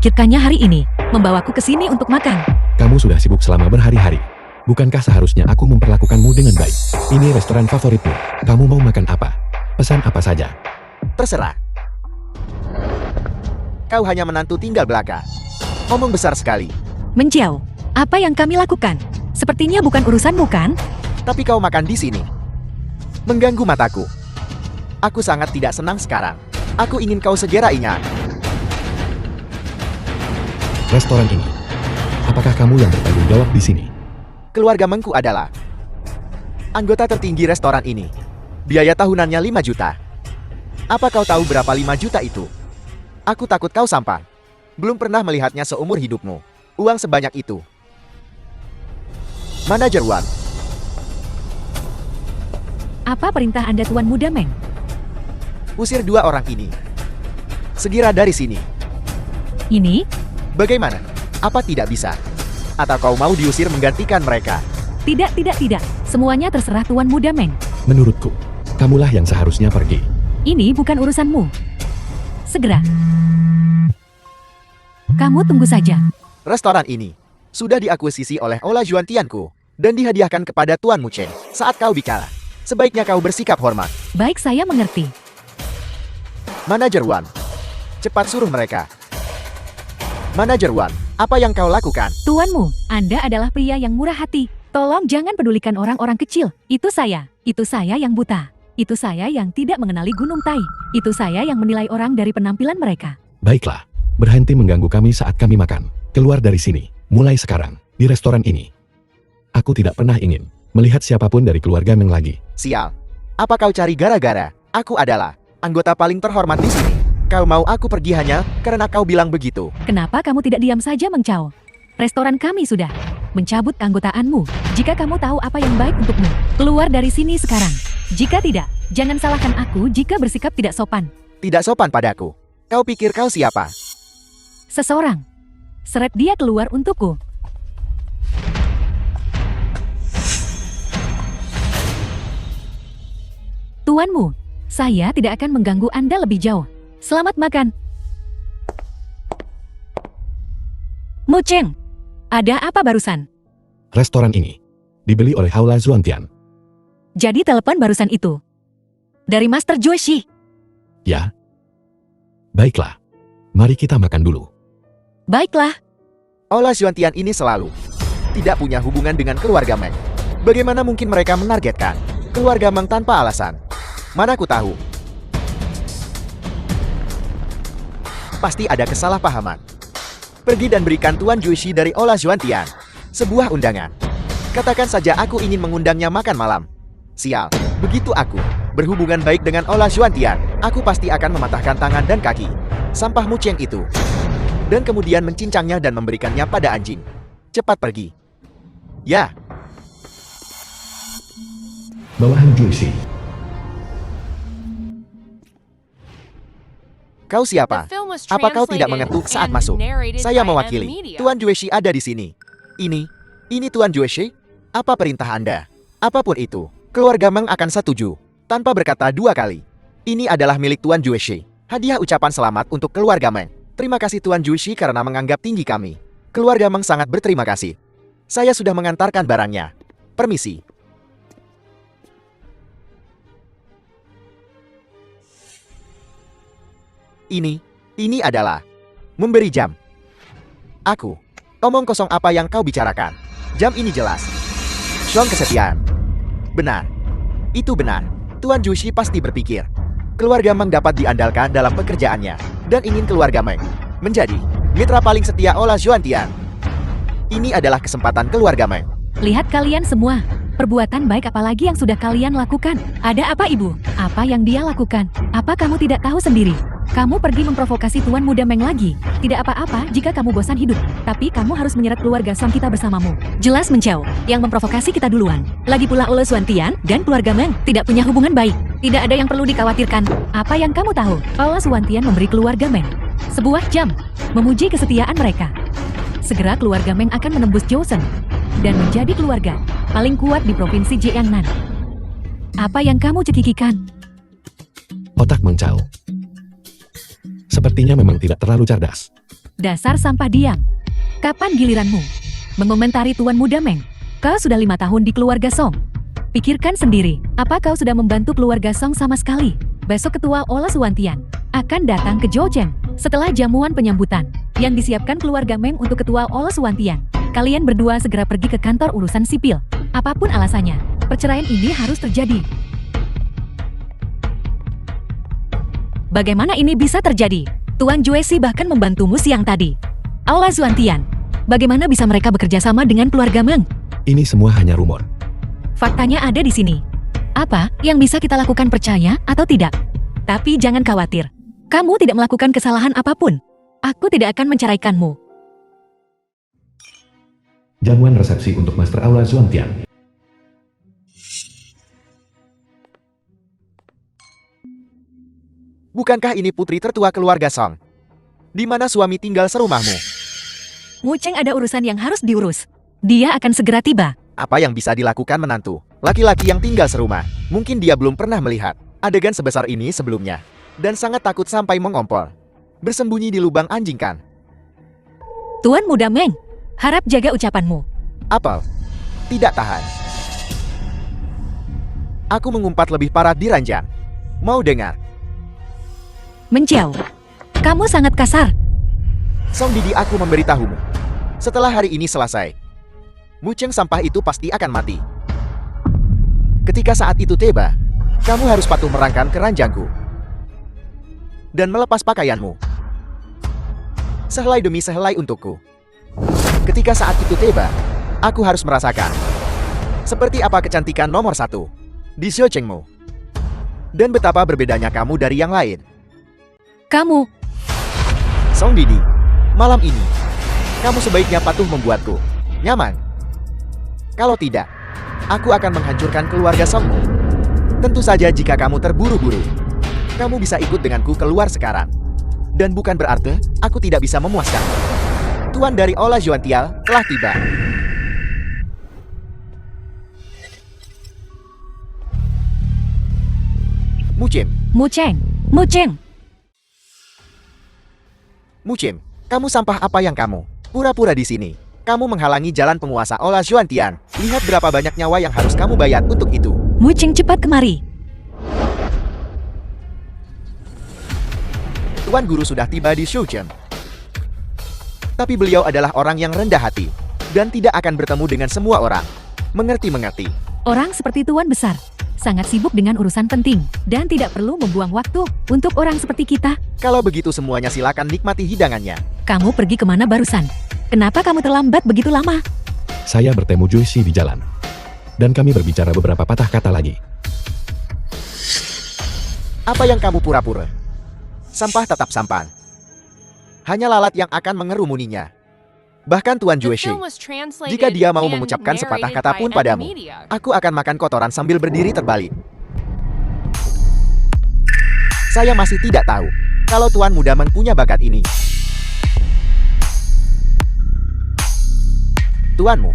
memikirkannya hari ini, membawaku ke sini untuk makan. Kamu sudah sibuk selama berhari-hari. Bukankah seharusnya aku memperlakukanmu dengan baik? Ini restoran favoritmu. Kamu mau makan apa? Pesan apa saja. Terserah. Kau hanya menantu tinggal belaka. Omong besar sekali. Menjauh, apa yang kami lakukan? Sepertinya bukan urusanmu kan? Tapi kau makan di sini. Mengganggu mataku. Aku sangat tidak senang sekarang. Aku ingin kau segera ingat. Restoran ini. Apakah kamu yang bertanggung jawab di sini? Keluarga Mengku adalah anggota tertinggi restoran ini. Biaya tahunannya 5 juta. Apa kau tahu berapa 5 juta itu? Aku takut kau sampah. Belum pernah melihatnya seumur hidupmu. Uang sebanyak itu. Manajer Wan. Apa perintah Anda Tuan Muda Meng? Usir 2 orang ini. Segera dari sini. Ini? Bagaimana? Apa tidak bisa? Atau kau mau diusir menggantikan mereka? Tidak. Semuanya terserah Tuan Muda Meng. Menurutku, kamulah yang seharusnya pergi. Ini bukan urusanmu. Segera. Kamu tunggu saja. Restoran ini sudah diakuisisi oleh Ola Juantianku dan dihadiahkan kepada Tuan Muchen. Saat kau bicara, sebaiknya kau bersikap hormat. Baik, saya mengerti. Manajer Wan, cepat suruh mereka. Manajer Wan, apa yang kau lakukan? Tuanmu, Anda adalah pria yang murah hati. Tolong jangan pedulikan orang-orang kecil. Itu saya yang buta. Itu saya yang tidak mengenali Gunung Tai. Itu saya yang menilai orang dari penampilan mereka. Baiklah, berhenti mengganggu kami saat kami makan. Keluar dari sini, mulai sekarang, di restoran ini. Aku tidak pernah ingin melihat siapapun dari keluarga Meng lagi. Sial, apa kau cari gara-gara? Aku adalah anggota paling terhormat di sini. Kau mau aku pergi hanya karena kau bilang begitu. Kenapa kamu tidak diam saja, Meng Chao? Restoran kami sudah mencabut keanggotaanmu. Jika kamu tahu apa yang baik untukmu, keluar dari sini sekarang. Jika tidak, jangan salahkan aku jika bersikap tidak sopan. Tidak sopan padaku. Kau pikir kau siapa? Seseorang. Seret dia keluar untukku. Tuanmu, saya tidak akan mengganggu Anda lebih jauh. Selamat makan. Mucheng, ada apa barusan? Restoran ini dibeli oleh Haula Zuantian. Jadi telepon barusan itu dari Master Joshi. Ya. Baiklah. Mari kita makan dulu. Baiklah. Ola Juantian ini selalu tidak punya hubungan dengan keluarga Meng. Bagaimana mungkin mereka menargetkan keluarga Meng tanpa alasan? Mana ku tahu. Pasti ada kesalahpahaman. Pergi dan berikan Tuan Juicy dari Ola Juantian sebuah undangan. Katakan saja aku ingin mengundangnya makan malam. Sial, begitu aku berhubungan baik dengan Ola Juantian, aku pasti akan mematahkan tangan dan kaki sampah Mucheng itu. Dan kemudian mencincangnya dan memberikannya pada anjing. Cepat pergi. Ya. Bawahan Juicy. Kau siapa? Apa kau tidak mengetuk saat masuk? Saya mewakili. Tuan Jueshi ada di sini. Ini Tuan Jueshi? Apa perintah Anda? Apapun itu, keluarga Meng akan setuju tanpa berkata 2 kali. Ini adalah milik Tuan Jueshi. Hadiah ucapan selamat untuk keluarga Meng. Terima kasih Tuan Jueshi karena menganggap tinggi kami. Keluarga Meng sangat berterima kasih. Saya sudah mengantarkan barangnya. Permisi. Ini adalah memberi jam. Aku. Omong kosong apa yang kau bicarakan? Jam ini jelas. Song kesetiaan. Benar. Itu benar. Tuan Jushi pasti berpikir keluarga Meng dapat diandalkan dalam pekerjaannya dan ingin keluarga Meng menjadi mitra paling setia Ola Juantian. Ini adalah kesempatan keluarga Meng. Lihat kalian semua. Perbuatan baik apalagi yang sudah kalian lakukan? Ada apa ibu? Apa yang dia lakukan? Apa kamu tidak tahu sendiri? Kamu pergi memprovokasi Tuan Muda Meng lagi. Tidak apa-apa jika kamu bosan hidup. Tapi kamu harus menyeret keluarga Song kita bersamamu. Jelas Mencao, yang memprovokasi kita duluan. Lagi pula Ola Juantian dan keluarga Meng tidak punya hubungan baik. Tidak ada yang perlu dikhawatirkan. Apa yang kamu tahu? Ola Juantian memberi keluarga Meng sebuah jam, memuji kesetiaan mereka. Segera keluarga Meng akan menembus Joseon dan menjadi keluarga paling kuat di provinsi Jiangnan. Apa yang kamu cekikikan? Otak Meng Chao. Sepertinya memang tidak terlalu cerdas. Dasar sampah diam. Kapan giliranmu mengomentari Tuan Muda Meng? Kau sudah 5 tahun di keluarga Song. Pikirkan sendiri, apa kau sudah membantu keluarga Song sama sekali? Besok Ketua Ola Suwantian akan datang ke Zhouzhen setelah jamuan penyambutan yang disiapkan keluarga Meng untuk Ketua Ola Suwantian. Kalian berdua segera pergi ke kantor urusan sipil. Apapun alasannya, perceraian ini harus terjadi. Bagaimana ini bisa terjadi? Tuan Juesi bahkan membantumu siang tadi. Aula Suwantian, bagaimana bisa mereka bekerja sama dengan keluarga Meng? Ini semua hanya rumor. Faktanya ada di sini. Apa yang bisa kita lakukan, percaya atau tidak? Tapi jangan khawatir. Kamu tidak melakukan kesalahan apapun. Aku tidak akan menceraikanmu. Jamuan resepsi untuk Master Aula Suwantian. Bukankah ini putri tertua keluarga Song? Di mana suami tinggal serumahmu? Mu Cheng ada urusan yang harus diurus. Dia akan segera tiba. Apa yang bisa dilakukan menantu laki-laki yang tinggal serumah? Mungkin dia belum pernah melihat adegan sebesar ini sebelumnya. Dan sangat takut sampai mengompol. Bersembunyi di lubang anjing kan? Tuan Muda Meng, harap jaga ucapanmu. Apel, tidak tahan. Aku mengumpat lebih parah di ranjang. Mau dengar? Menjauh. Kamu sangat kasar. Song Didi, aku memberitahumu. Setelah hari ini selesai, Mu Cheng sampah itu pasti akan mati. Ketika saat itu tiba, kamu harus patuh merangkak ke ranjangku. Dan melepas pakaianmu. Sehelai demi sehelai untukku. Ketika saat itu tiba, aku harus merasakan seperti apa kecantikan nomor 1 di Zhouzhenmu. Dan betapa berbedanya kamu dari yang lain. Kamu, Song Didi, malam ini, kamu sebaiknya patuh membuatku nyaman. Kalau tidak, aku akan menghancurkan keluarga Songmu. Tentu saja jika kamu terburu-buru. Kamu bisa ikut denganku keluar sekarang. Dan bukan berarti aku tidak bisa memuaskanmu. Tuan dari Ola Suwantian telah tiba. Mu Cheng, Mu Cheng, Mu Cheng. Mu Cheng, kamu sampah apa yang kamu pura-pura di sini? Kamu menghalangi jalan penguasa Ola Suwantian. Lihat berapa banyak nyawa yang harus kamu bayar untuk itu. Mu Cheng, cepat kemari. Tuan Guru sudah tiba di Zhouzhen. Tapi beliau adalah orang yang rendah hati dan tidak akan bertemu dengan semua orang. Mengerti? Orang seperti Tuan Besar sangat sibuk dengan urusan penting dan tidak perlu membuang waktu untuk orang seperti kita. Kalau begitu semuanya silakan nikmati hidangannya. Kamu pergi kemana barusan? Kenapa kamu terlambat begitu lama? Saya bertemu Juesi di jalan. Dan kami berbicara beberapa patah kata lagi. Apa yang kamu pura-pura? Sampah tetap sampah. Hanya lalat yang akan mengerumuninya. Bahkan Tuan Juesi, jika dia mau mengucapkan sepatah kata pun padamu, aku akan makan kotoran sambil berdiri terbalik. Saya masih tidak tahu kalau Tuan Muda Meng punya bakat ini. Tuanmu,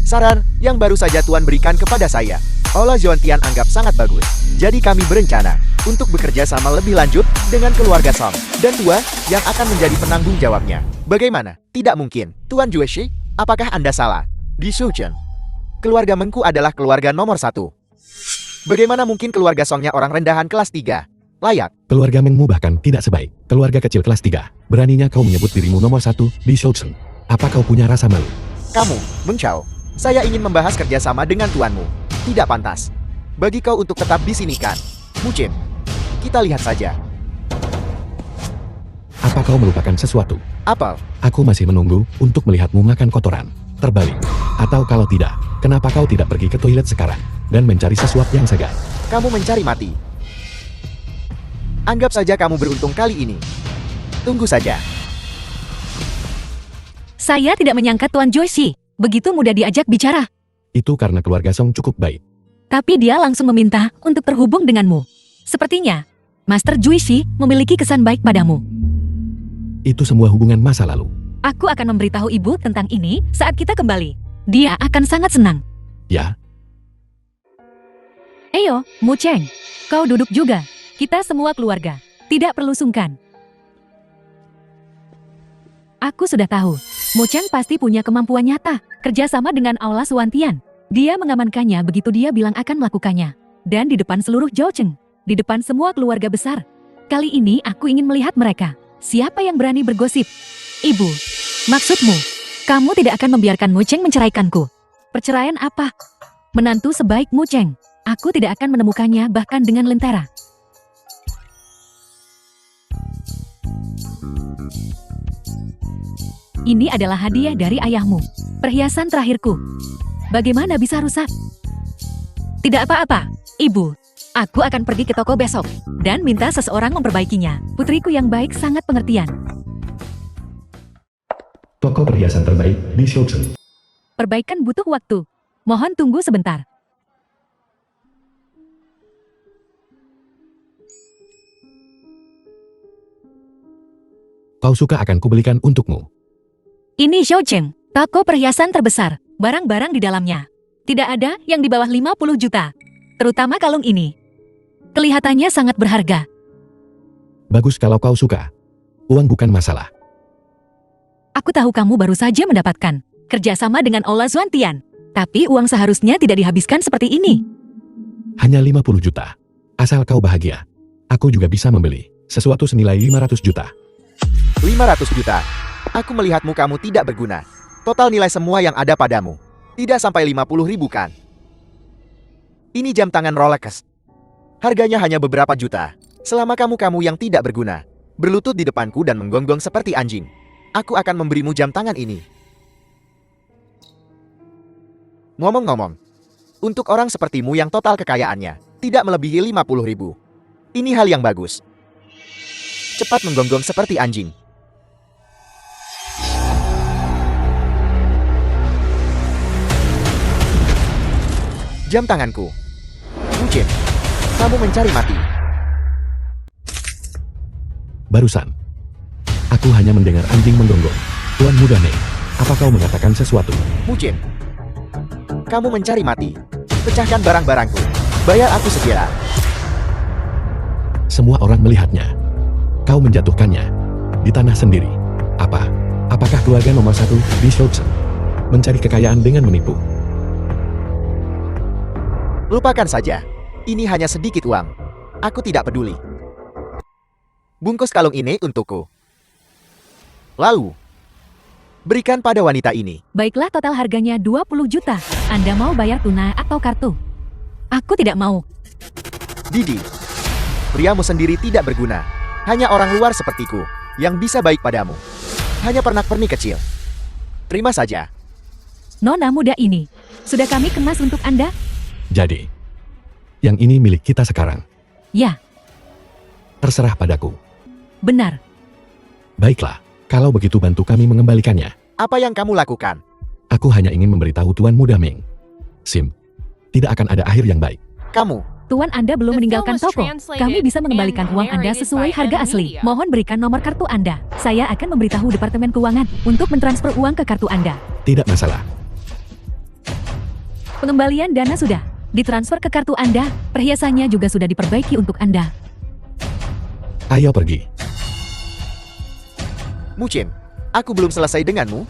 saran yang baru saja Tuan berikan kepada saya, Ola Suwantian anggap sangat bagus. Jadi kami berencana untuk bekerja sama lebih lanjut dengan keluarga Song dan Tua yang akan menjadi penanggung jawabnya. Bagaimana? Tidak mungkin. Tuan Juesi, apakah Anda salah? Di Zhouzhen, keluarga Mengku adalah keluarga nomor 1. Bagaimana mungkin keluarga Songnya orang rendahan kelas 3? Layak. Keluarga Mengmu bahkan tidak sebaik keluarga kecil kelas 3. Beraninya kau menyebut dirimu nomor 1 di Zhouzhen. Apa kau punya rasa malu? Kamu, Meng Chao, saya ingin membahas kerjasama dengan tuanmu. Tidak pantas bagi kau untuk tetap di sini kan? Mu Cheng, kita lihat saja. Apa kau melupakan sesuatu? Apel, Aku masih menunggu untuk melihatmu makan kotoran. Terbalik. Atau kalau tidak, kenapa kau tidak pergi ke toilet sekarang dan mencari sesuatu yang segar? kamu mencari mati. Anggap saja kamu beruntung kali ini. Tunggu saja. Saya tidak menyangka Tuan Juesi begitu mudah diajak bicara. Itu karena keluarga Song cukup baik. Tapi dia langsung meminta untuk terhubung denganmu. Sepertinya, Master Juesi memiliki kesan baik padamu. Itu semua hubungan masa lalu. Aku akan memberitahu ibu tentang ini saat kita kembali. Dia akan sangat senang. Ya, Eyo, Mu Cheng, kau duduk juga. Kita semua keluarga. Tidak perlu sungkan. Aku sudah tahu. Mu Cheng pasti punya kemampuan nyata, kerjasama dengan Aula Suantian. Dia mengamankannya begitu dia bilang akan melakukannya. Dan di depan seluruh Zhoucheng, di depan semua keluarga besar. Kali ini aku ingin melihat mereka. Siapa yang berani bergosip? Ibu, maksudmu, kamu tidak akan membiarkan Mu Cheng menceraikanku? Perceraian apa? Menantu sebaik Mu Cheng. Aku tidak akan menemukannya bahkan dengan lentera. Ini adalah hadiah dari ayahmu. Perhiasan terakhirku. Bagaimana bisa rusak? Tidak apa-apa, Ibu. Aku akan pergi ke toko besok dan minta seseorang memperbaikinya. Putriku yang baik sangat pengertian. Toko perhiasan terbaik di Zhoucheng. Perbaikan butuh waktu. Mohon tunggu sebentar. Kau suka akan kubelikan untukmu. Ini Zhoucheng, toko perhiasan terbesar. Barang-barang di dalamnya. Tidak ada yang di bawah 50 juta. Terutama kalung ini. Kelihatannya sangat berharga. Bagus kalau kau suka. Uang bukan masalah. Aku tahu kamu baru saja mendapatkan kerjasama dengan Aula Suantian. Tapi uang seharusnya tidak dihabiskan seperti ini. Hanya 50 juta. Asal kau bahagia. Aku juga bisa membeli sesuatu senilai 500 juta. 500 juta. Aku melihatmu kamu tidak berguna. Total nilai semua yang ada padamu. Tidak sampai 50 ribu kan? Ini jam tangan Rolex. Harganya hanya beberapa juta. Selama kamu yang tidak berguna, berlutut di depanku dan menggonggong seperti anjing, aku akan memberimu jam tangan ini. Ngomong-ngomong, untuk orang sepertimu yang total kekayaannya tidak melebihi 50 ribu. Ini hal yang bagus. Cepat menggonggong seperti anjing. Jam tanganku. Mu Cheng, kamu mencari mati. Barusan, aku hanya mendengar anjing menggonggong. Tuan Muda Meng, apa kau mengatakan sesuatu? Mu Cheng, kamu mencari mati. Pecahkan barang-barangku. Bayar aku segera. Semua orang melihatnya. Kau menjatuhkannya di tanah sendiri. Apakah keluarga nomor 1 di Zhoucheng mencari kekayaan dengan menipu? Lupakan saja. Ini hanya sedikit uang. Aku tidak peduli. Bungkus kalung ini untukku. Lalu, berikan pada wanita ini. Baiklah, total harganya 20 juta. Anda mau bayar tunai atau kartu? Aku tidak mau. Didi, priamu sendiri tidak berguna. Hanya orang luar sepertiku yang bisa baik padamu. Hanya pernak-pernik kecil. Terima saja. Nona muda ini, sudah kami kemas untuk Anda? Jadi, yang ini milik kita sekarang. Ya, Terserah padaku. benar. Baiklah, kalau begitu bantu kami mengembalikannya. Apa yang kamu lakukan? Aku hanya ingin memberitahu Tuan Muda Meng. Sim, tidak akan ada akhir yang baik. Kamu. Tuan Anda belum meninggalkan toko. Kami bisa mengembalikan uang Anda sesuai harga asli. Mohon berikan nomor kartu Anda. Saya akan memberitahu Departemen Keuangan untuk mentransfer uang ke kartu Anda. Tidak masalah. Pengembalian dana sudah ditransfer ke kartu Anda. Perhiasannya juga sudah diperbaiki untuk Anda. Ayo pergi. Mu Cheng, aku belum selesai denganmu.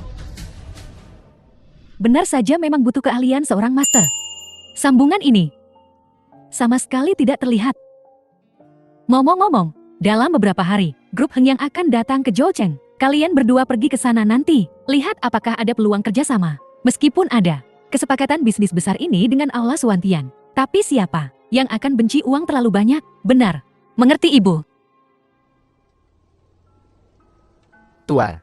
Benar saja memang butuh keahlian seorang master. Sambungan ini sama sekali tidak terlihat. Ngomong-ngomong, dalam beberapa hari, grup Heng yang akan datang ke Zhoucheng. Kalian berdua pergi ke sana nanti. Lihat apakah ada peluang kerjasama. Meskipun ada kesepakatan bisnis besar ini dengan Aula Suantian. Tapi siapa yang akan benci uang terlalu banyak? Benar. Mengerti, Ibu? Tuan,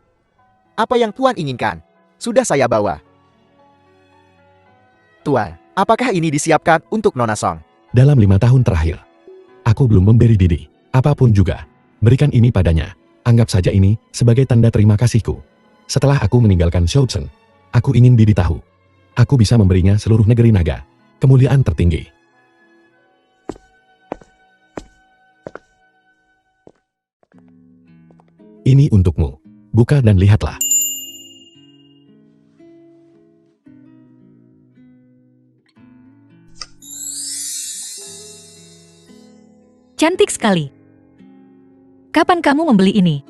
apa yang Tuan inginkan? Sudah saya bawa. Tuan, apakah ini disiapkan untuk Nona Song? Dalam 5 tahun terakhir, aku belum memberi Didi apapun juga. Berikan ini padanya. Anggap saja ini sebagai tanda terima kasihku. Setelah aku meninggalkan Zhoucheng, aku ingin Didi tahu. Aku bisa memberinya seluruh negeri naga. Kemuliaan tertinggi. Ini untukmu. Buka dan lihatlah. Cantik sekali. Kapan kamu membeli ini?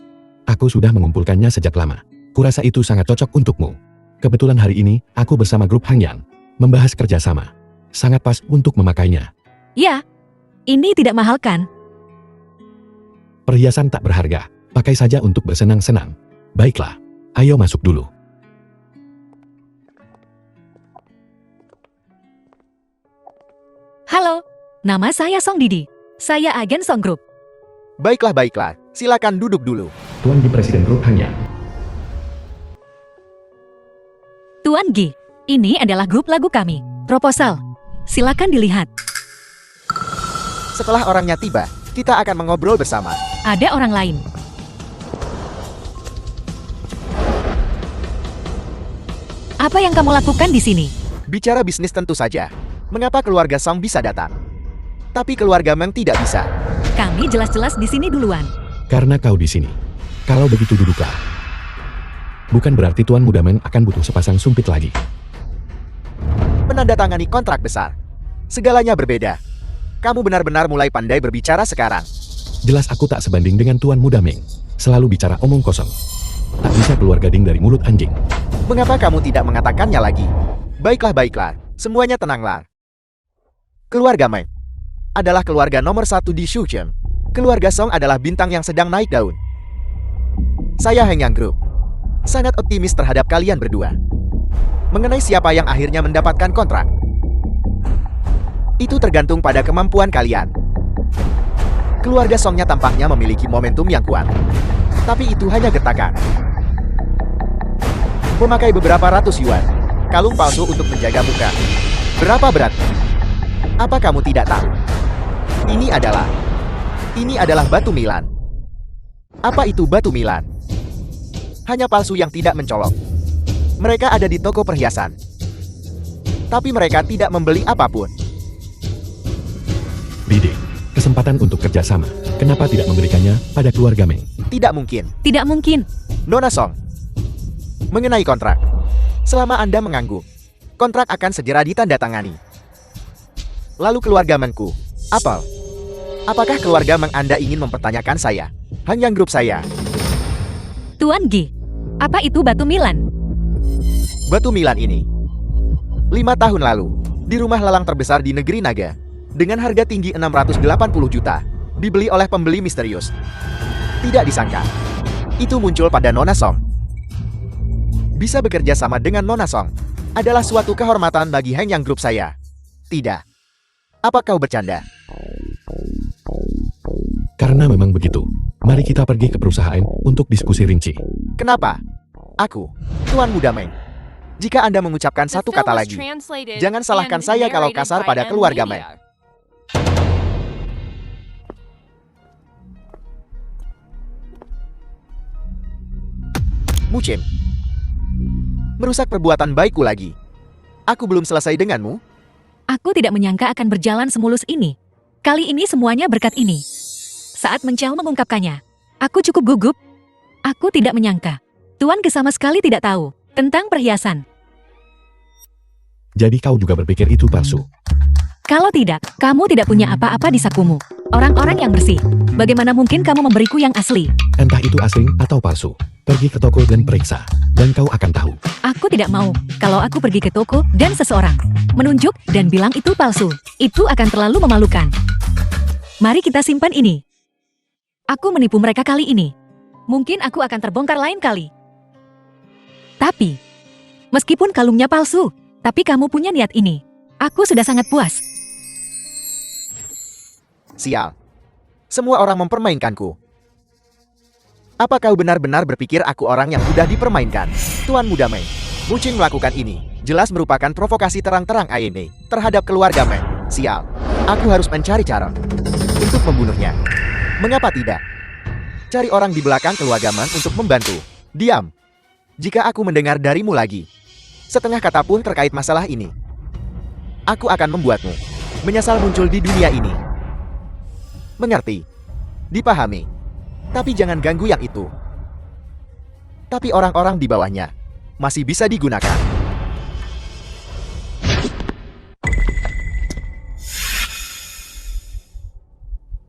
Aku sudah mengumpulkannya sejak lama. Kurasa itu sangat cocok untukmu. Kebetulan hari ini, aku bersama grup Hangyan membahas kerjasama. Sangat pas untuk memakainya. Ya, ini tidak mahal kan? Perhiasan tak berharga, pakai saja untuk bersenang-senang. Baiklah, ayo masuk dulu. Halo, nama saya Song Didi. Saya agen Song Group. Baiklah, baiklah. Silakan duduk dulu. Tuan Gi Presiden Grup Hangyan. Tuan Gi, ini adalah grup lagu kami. Proposal. Silakan dilihat. Setelah orangnya tiba, kita akan mengobrol bersama. Ada orang lain. Apa yang kamu lakukan di sini? Bicara bisnis tentu saja. Mengapa keluarga Song bisa datang? Tapi keluarga Meng tidak bisa. Kami jelas-jelas di sini duluan. Karena kau di sini. Kalau begitu duduklah. Bukan berarti Tuan Muda Meng akan butuh sepasang sumpit lagi. Menandatangani kontrak besar. Segalanya berbeda. Kamu benar-benar mulai pandai berbicara sekarang. Jelas aku tak sebanding dengan Tuan Muda Meng. Selalu bicara omong kosong. Tak bisa keluar gading dari mulut anjing. Mengapa kamu tidak mengatakannya lagi? Baiklah, baiklah. Semuanya tenanglah. Keluarga Meng adalah keluarga nomor 1 di Shuzhen. Keluarga Song adalah bintang yang sedang naik daun. Saya Hangyan Group sangat optimis terhadap kalian berdua. Mengenai siapa yang akhirnya mendapatkan kontrak, itu tergantung pada kemampuan kalian. Keluarga Songnya tampaknya memiliki momentum yang kuat. Tapi itu hanya getakan. Memakai beberapa ratus yuan, kalung palsu untuk menjaga muka. Berapa berat? Apa kamu tidak tahu? Ini adalah batu Milan. Apa itu batu Milan? Hanya palsu yang tidak mencolok. Mereka ada di toko perhiasan. Tapi mereka tidak membeli apapun. Didi, kesempatan untuk kerjasama. Kenapa tidak memberikannya pada keluarga Meng? Tidak mungkin. Tidak mungkin. Nona Song. Mengenai kontrak. Selama Anda mengangguk, kontrak akan segera ditandatangani. Lalu keluarga Mengku. Apakah keluarga Meng Anda ingin mempertanyakan saya? Hangyan Group saya. Tuan Gi, apa itu batu Milan? Batu Milan ini 5 tahun lalu di rumah lelang terbesar di negeri Naga dengan harga tinggi 680 juta dibeli oleh pembeli misterius. Tidak disangka itu muncul pada Nona Song. Bisa bekerja sama dengan Nona Song adalah suatu kehormatan bagi Hangyan Group saya. Tidak. Apa kau bercanda? Karena memang begitu. Mari kita pergi ke perusahaan untuk diskusi rinci. Kenapa? Aku, Tuan Muda Meng. Jika Anda mengucapkan satu kata lagi, jangan salahkan saya kalau kasar pada keluarga Meng. Mucim, merusak perbuatan baikku lagi. Aku belum selesai denganmu. Aku tidak menyangka akan berjalan semulus ini. Kali ini semuanya berkat ini. Saat Mencel mengungkapkannya, aku cukup gugup. Aku tidak menyangka. Tuan Ge sama sekali tidak tahu tentang perhiasan. Jadi kau juga berpikir itu palsu? Kalau tidak, kamu tidak punya apa-apa di sakumu. Orang-orang yang bersih. Bagaimana mungkin kamu memberiku yang asli? Entah itu asli atau palsu. Pergi ke toko dan periksa. Dan kau akan tahu. Aku tidak mau. Kalau aku pergi ke toko dan seseorang menunjuk dan bilang itu palsu, itu akan terlalu memalukan. Mari kita simpan ini. Aku menipu mereka kali ini. Mungkin aku akan terbongkar lain kali. Tapi, meskipun kalungnya palsu, tapi kamu punya niat ini. Aku sudah sangat puas. Sial. Semua orang mempermainkanku. Apa kau benar-benar berpikir aku orang yang mudah dipermainkan? Tuan Muda Meng, Mucing melakukan ini jelas merupakan provokasi terang-terang ANE terhadap keluarga Meng. Sial. Aku harus mencari cara untuk membunuhnya. Mengapa tidak? Cari orang di belakang keluarga Meng untuk membantu. Diam. Jika aku mendengar darimu lagi setengah kata pun terkait masalah ini, aku akan membuatmu menyesal muncul di dunia ini. Mengerti? Dipahami? Tapi jangan ganggu yang itu. Tapi orang-orang di bawahnya masih bisa digunakan.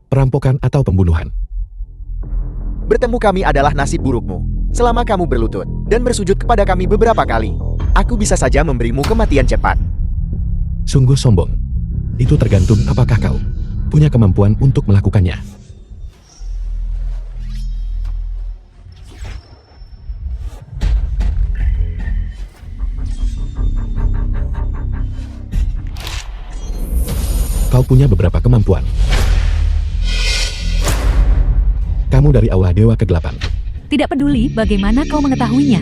Perampokan atau pembunuhan. Bertemu kami adalah nasib burukmu. Selama kamu berlutut dan bersujud kepada kami beberapa kali, aku bisa saja memberimu kematian cepat. Sungguh sombong. Itu tergantung apakah kau punya kemampuan untuk melakukannya. Kau punya beberapa kemampuan. Kamu dari Aula Dewa Kegelapan. Tidak peduli bagaimana kau mengetahuinya.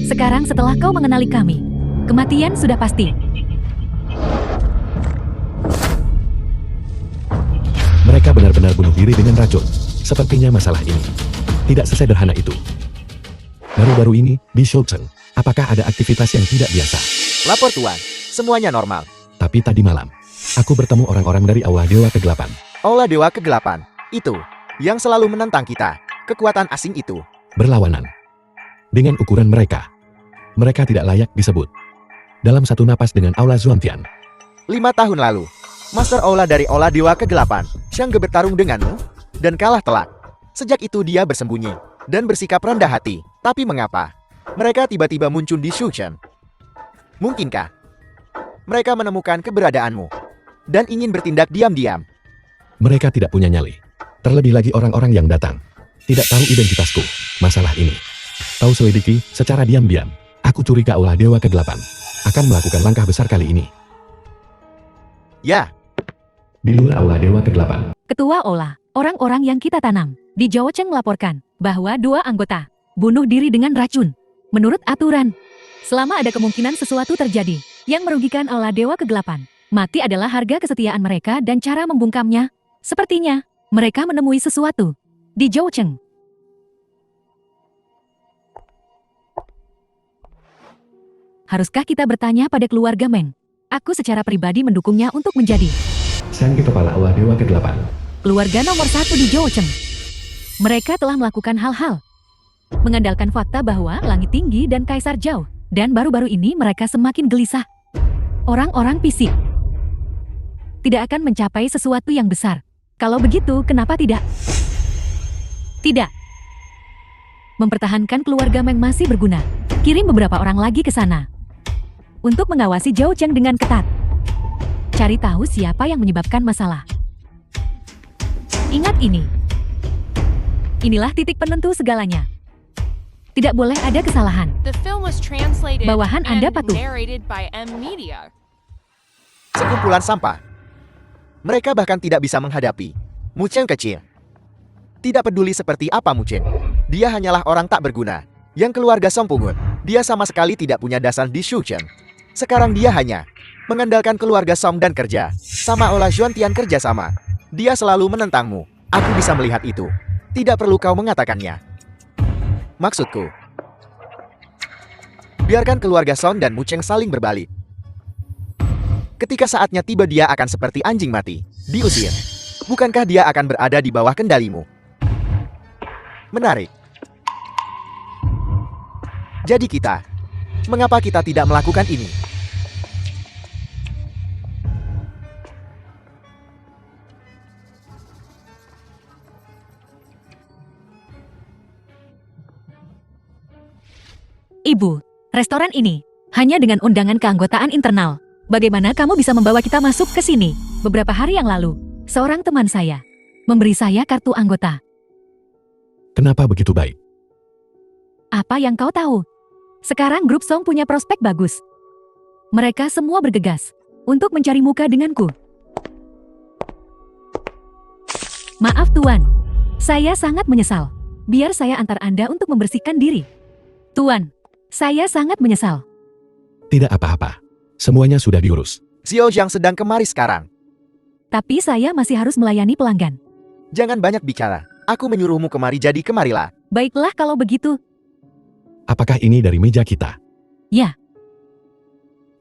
Sekarang setelah kau mengenali kami, kematian sudah pasti. Mereka benar-benar bunuh diri dengan racun. Sepertinya masalah ini tidak sesederhana itu. Baru-baru ini, di Shoucheng, apakah ada aktivitas yang tidak biasa? Lapor Tuan, semuanya normal. Tapi tadi malam, aku bertemu orang-orang dari Aula Dewa Kegelapan. Aula Dewa Kegelapan, itu yang selalu menentang kita. Kekuatan asing itu. Berlawanan. Dengan ukuran mereka, mereka tidak layak disebut dalam satu napas dengan Aula Xuantian. 5 tahun lalu, Master Aula dari Aula Dewa Kegelapan, Xiangge bertarung denganmu, dan kalah telak. Sejak itu dia bersembunyi, dan bersikap rendah hati. Tapi mengapa? Mereka tiba-tiba muncul di Shoucheng. Mungkinkah mereka menemukan keberadaanmu, dan ingin bertindak diam-diam? Mereka tidak punya nyali. Terlebih lagi orang-orang yang datang tidak tahu identitasku. Masalah ini tahu selidiki secara diam-diam. Aku curiga Aula Dewa Kegelapan akan melakukan langkah besar kali ini. Ya, Di luar Aula Dewa Kegelapan, Ketua Ola, orang-orang yang kita tanam di Zhoucheng melaporkan bahwa 2 anggota bunuh diri dengan racun. Menurut aturan, selama ada kemungkinan sesuatu terjadi yang merugikan Aula Dewa Kegelapan, mati adalah harga kesetiaan mereka dan cara membungkamnya. Sepertinya mereka menemui sesuatu di Zhoucheng. Haruskah kita bertanya pada keluarga Meng? Aku secara pribadi mendukungnya untuk menjadi Xiangge kepala Aula Dewa Kegelapan. keluarga nomor 1 di Zhoucheng. Mereka telah melakukan hal-hal mengandalkan fakta bahwa langit tinggi dan kaisar jauh, dan baru-baru ini mereka semakin gelisah. Orang-orang fisik tidak akan mencapai sesuatu yang besar. Kalau begitu, kenapa tidak? Tidak. Mempertahankan keluarga Meng masih berguna. Kirim beberapa orang lagi ke sana untuk mengawasi Zhoucheng dengan ketat. Cari tahu siapa yang menyebabkan masalah. Ingat ini. Inilah titik penentu segalanya. Tidak boleh ada kesalahan. Bawahan Anda patuh. sekumpulan sampah. Mereka bahkan tidak bisa menghadapi Mucheng kecil. Tidak peduli seperti apa Mucheng, dia hanyalah orang tak berguna. Yang keluarga Song pungut, dia sama sekali tidak punya dasar di Shoucheng. Sekarang dia hanya mengandalkan keluarga Song dan kerja sama Aula Xuantian kerja sama. Dia selalu menentangmu. Aku bisa melihat itu. Tidak perlu kau mengatakannya. Maksudku, biarkan keluarga Song dan Mucheng saling berbalik. Ketika saatnya tiba dia akan seperti anjing mati, diusir. Bukankah dia akan berada di bawah kendalimu? Menarik. Jadi mengapa kita tidak melakukan ini? Ibu, restoran ini hanya dengan undangan keanggotaan internal. Bagaimana kamu bisa membawa kita masuk ke sini? Beberapa hari yang lalu, seorang teman saya memberi saya kartu anggota. Kenapa begitu baik? Apa yang kau tahu? Sekarang grup Song punya prospek bagus. Mereka semua bergegas untuk mencari muka denganku. Maaf Tuan, saya sangat menyesal. Biar saya antar Anda untuk membersihkan diri. Tuan, saya sangat menyesal. Tidak apa-apa. Semuanya sudah diurus. Xiao Zhang sedang kemari sekarang. Tapi saya masih harus melayani pelanggan. Jangan banyak bicara. Aku menyuruhmu kemari, jadi kemarilah. Baiklah kalau begitu. Apakah ini dari meja kita? Ya.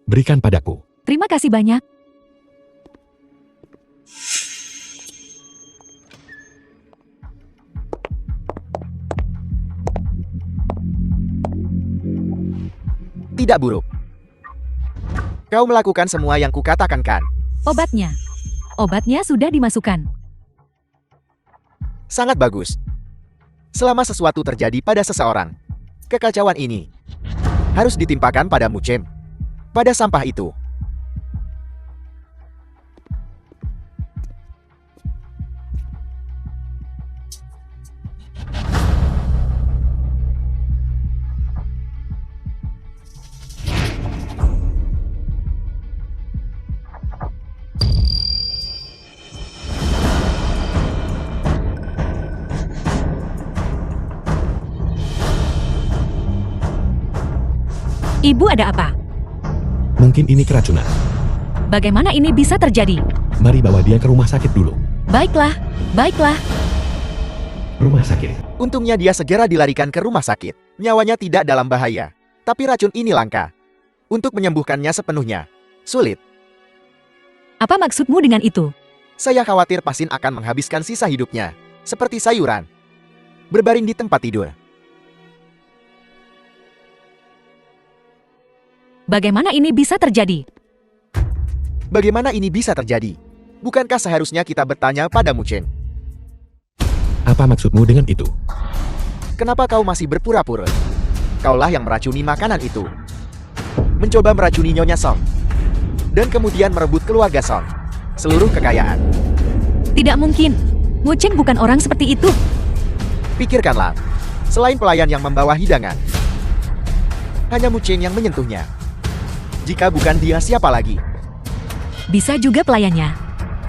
Berikan padaku. Terima kasih banyak. Tidak buruk. Kau melakukan semua yang kukatakan kan? Obatnya. Obatnya sudah dimasukkan. Sangat bagus. Selama sesuatu terjadi pada seseorang, Kekacauan ini harus ditimpakan pada Mucem. Pada sampah itu. Ibu ada apa? Mungkin ini keracunan. Bagaimana ini bisa terjadi? Mari bawa dia ke rumah sakit dulu. Baiklah, baiklah. Rumah sakit. Untungnya dia segera dilarikan ke rumah sakit. Nyawanya tidak dalam bahaya. Tapi racun ini langka. Untuk menyembuhkannya sepenuhnya sulit. Apa maksudmu dengan itu? Saya khawatir pasien akan menghabiskan sisa hidupnya. Seperti sayuran. Berbaring di tempat tidur. Bagaimana ini bisa terjadi? Bagaimana ini bisa terjadi? Bukankah seharusnya kita bertanya pada Mucem? Apa maksudmu dengan itu? Kenapa kau masih berpura-pura? Kaulah yang meracuni makanan itu. Mencoba meracuni Nyonya Song. Dan kemudian merebut keluarga Song. Seluruh kekayaan. Tidak mungkin. Muceng bukan orang seperti itu. Pikirkanlah. Selain pelayan yang membawa hidangan. Hanya Muceng yang menyentuhnya. Jika bukan dia, siapa lagi? Bisa juga pelayannya.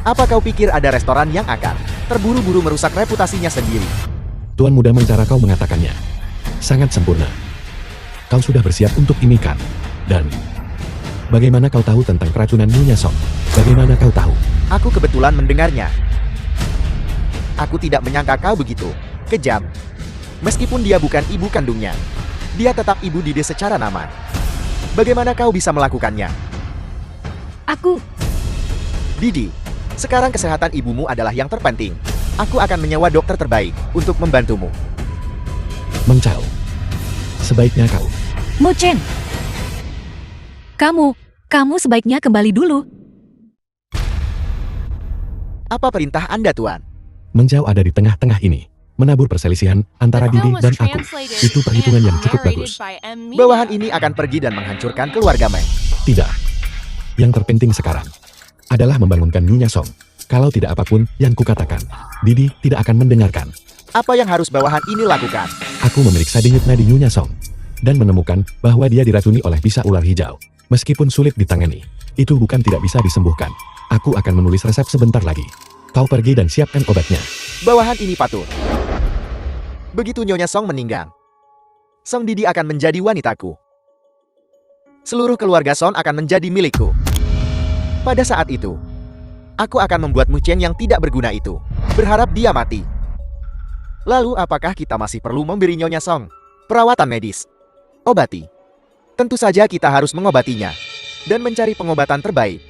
Apa kau pikir ada restoran yang akan terburu-buru merusak reputasinya sendiri? Tuan Muda Meng, cara kau mengatakannya sangat sempurna. Kau sudah bersiap untuk ini kan? Dan bagaimana kau tahu tentang keracunan Nyonya Song? Bagaimana kau tahu? Aku kebetulan mendengarnya. Aku tidak menyangka kau begitu kejam. Meskipun dia bukan ibu kandungnya, dia tetap ibu Didi secara nama. Bagaimana kau bisa melakukannya? Aku... Didi, sekarang kesehatan ibumu adalah yang terpenting. Aku akan menyewa dokter terbaik untuk membantumu. Meng Chao, sebaiknya kau... Muceng! Kamu sebaiknya kembali dulu. Apa perintah Anda, Tuan? Meng Chao ada di tengah-tengah ini. Menabur perselisihan antara Didi dan aku. Itu perhitungan yang cukup bagus. Bawahan ini akan pergi dan menghancurkan keluarga Meng. Tidak. Yang terpenting sekarang adalah membangunkan Nyonya Song. Kalau tidak apapun yang kukatakan, Didi tidak akan mendengarkan. Apa yang harus bawahan ini lakukan? Aku memeriksa denyut nadi Nyonya Song dan menemukan bahwa dia diracuni oleh bisa ular hijau. Meskipun sulit ditangani, itu bukan tidak bisa disembuhkan. Aku akan menulis resep sebentar lagi. Kau pergi dan siapkan obatnya. Bawahan ini patuh. Begitu Nyonya Song meninggal, Song Didi akan menjadi wanitaku. Seluruh keluarga Song akan menjadi milikku. Pada saat itu, aku akan membuat Muceng yang tidak berguna itu berharap dia mati. Lalu apakah kita masih perlu memberi Nyonya Song perawatan medis? Obati. Tentu saja kita harus mengobatinya dan mencari pengobatan terbaik.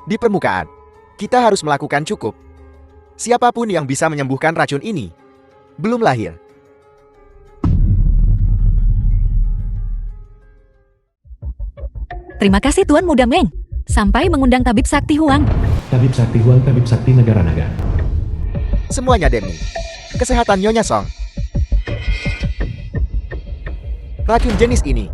Di permukaan, kita harus melakukan cukup. Siapapun yang bisa menyembuhkan racun ini belum lahir. Terima kasih Tuan Muda Meng. Sampai mengundang Tabib Sakti Huang. Tabib Sakti Huang, Tabib Sakti Negara Naga. Semuanya demi kesehatan Nyonya Song. Racun jenis ini,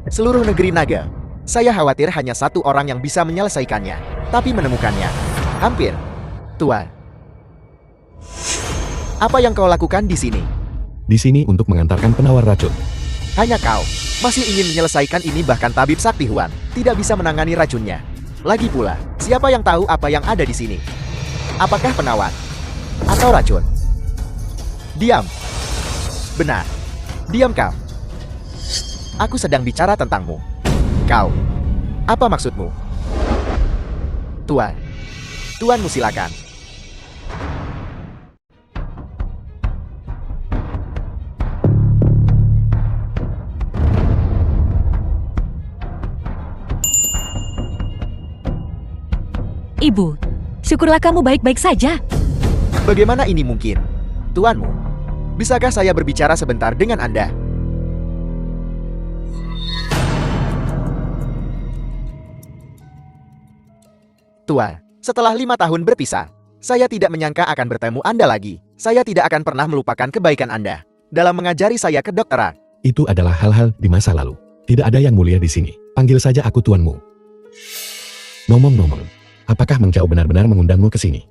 seluruh negeri naga. Saya khawatir hanya satu orang yang bisa menyelesaikannya, tapi menemukannya hampir. Tuan, apa yang kau lakukan di sini? Di sini untuk mengantarkan penawar racun. Hanya kau masih ingin menyelesaikan ini, bahkan Tabib Sakti Huan tidak bisa menangani racunnya. Lagi pula, siapa yang tahu apa yang ada di sini? Apakah penawar atau racun? Diam. Benar. Diam kau. Aku sedang bicara tentangmu. Kau. Apa maksudmu? Tuan. Tuanmu silakan. Ibu, syukurlah kamu baik-baik saja. Bagaimana ini mungkin? Tuanmu, bisakah saya berbicara sebentar dengan Anda? Tuan, setelah 5 tahun berpisah, saya tidak menyangka akan bertemu Anda lagi. Saya tidak akan pernah melupakan kebaikan Anda. dalam mengajari saya kedokteran. Itu adalah hal-hal di masa lalu. Tidak ada yang mulia di sini. Panggil saja aku tuanmu. Ngomong-ngomong, apakah Meng Chao benar-benar mengundangmu ke sini?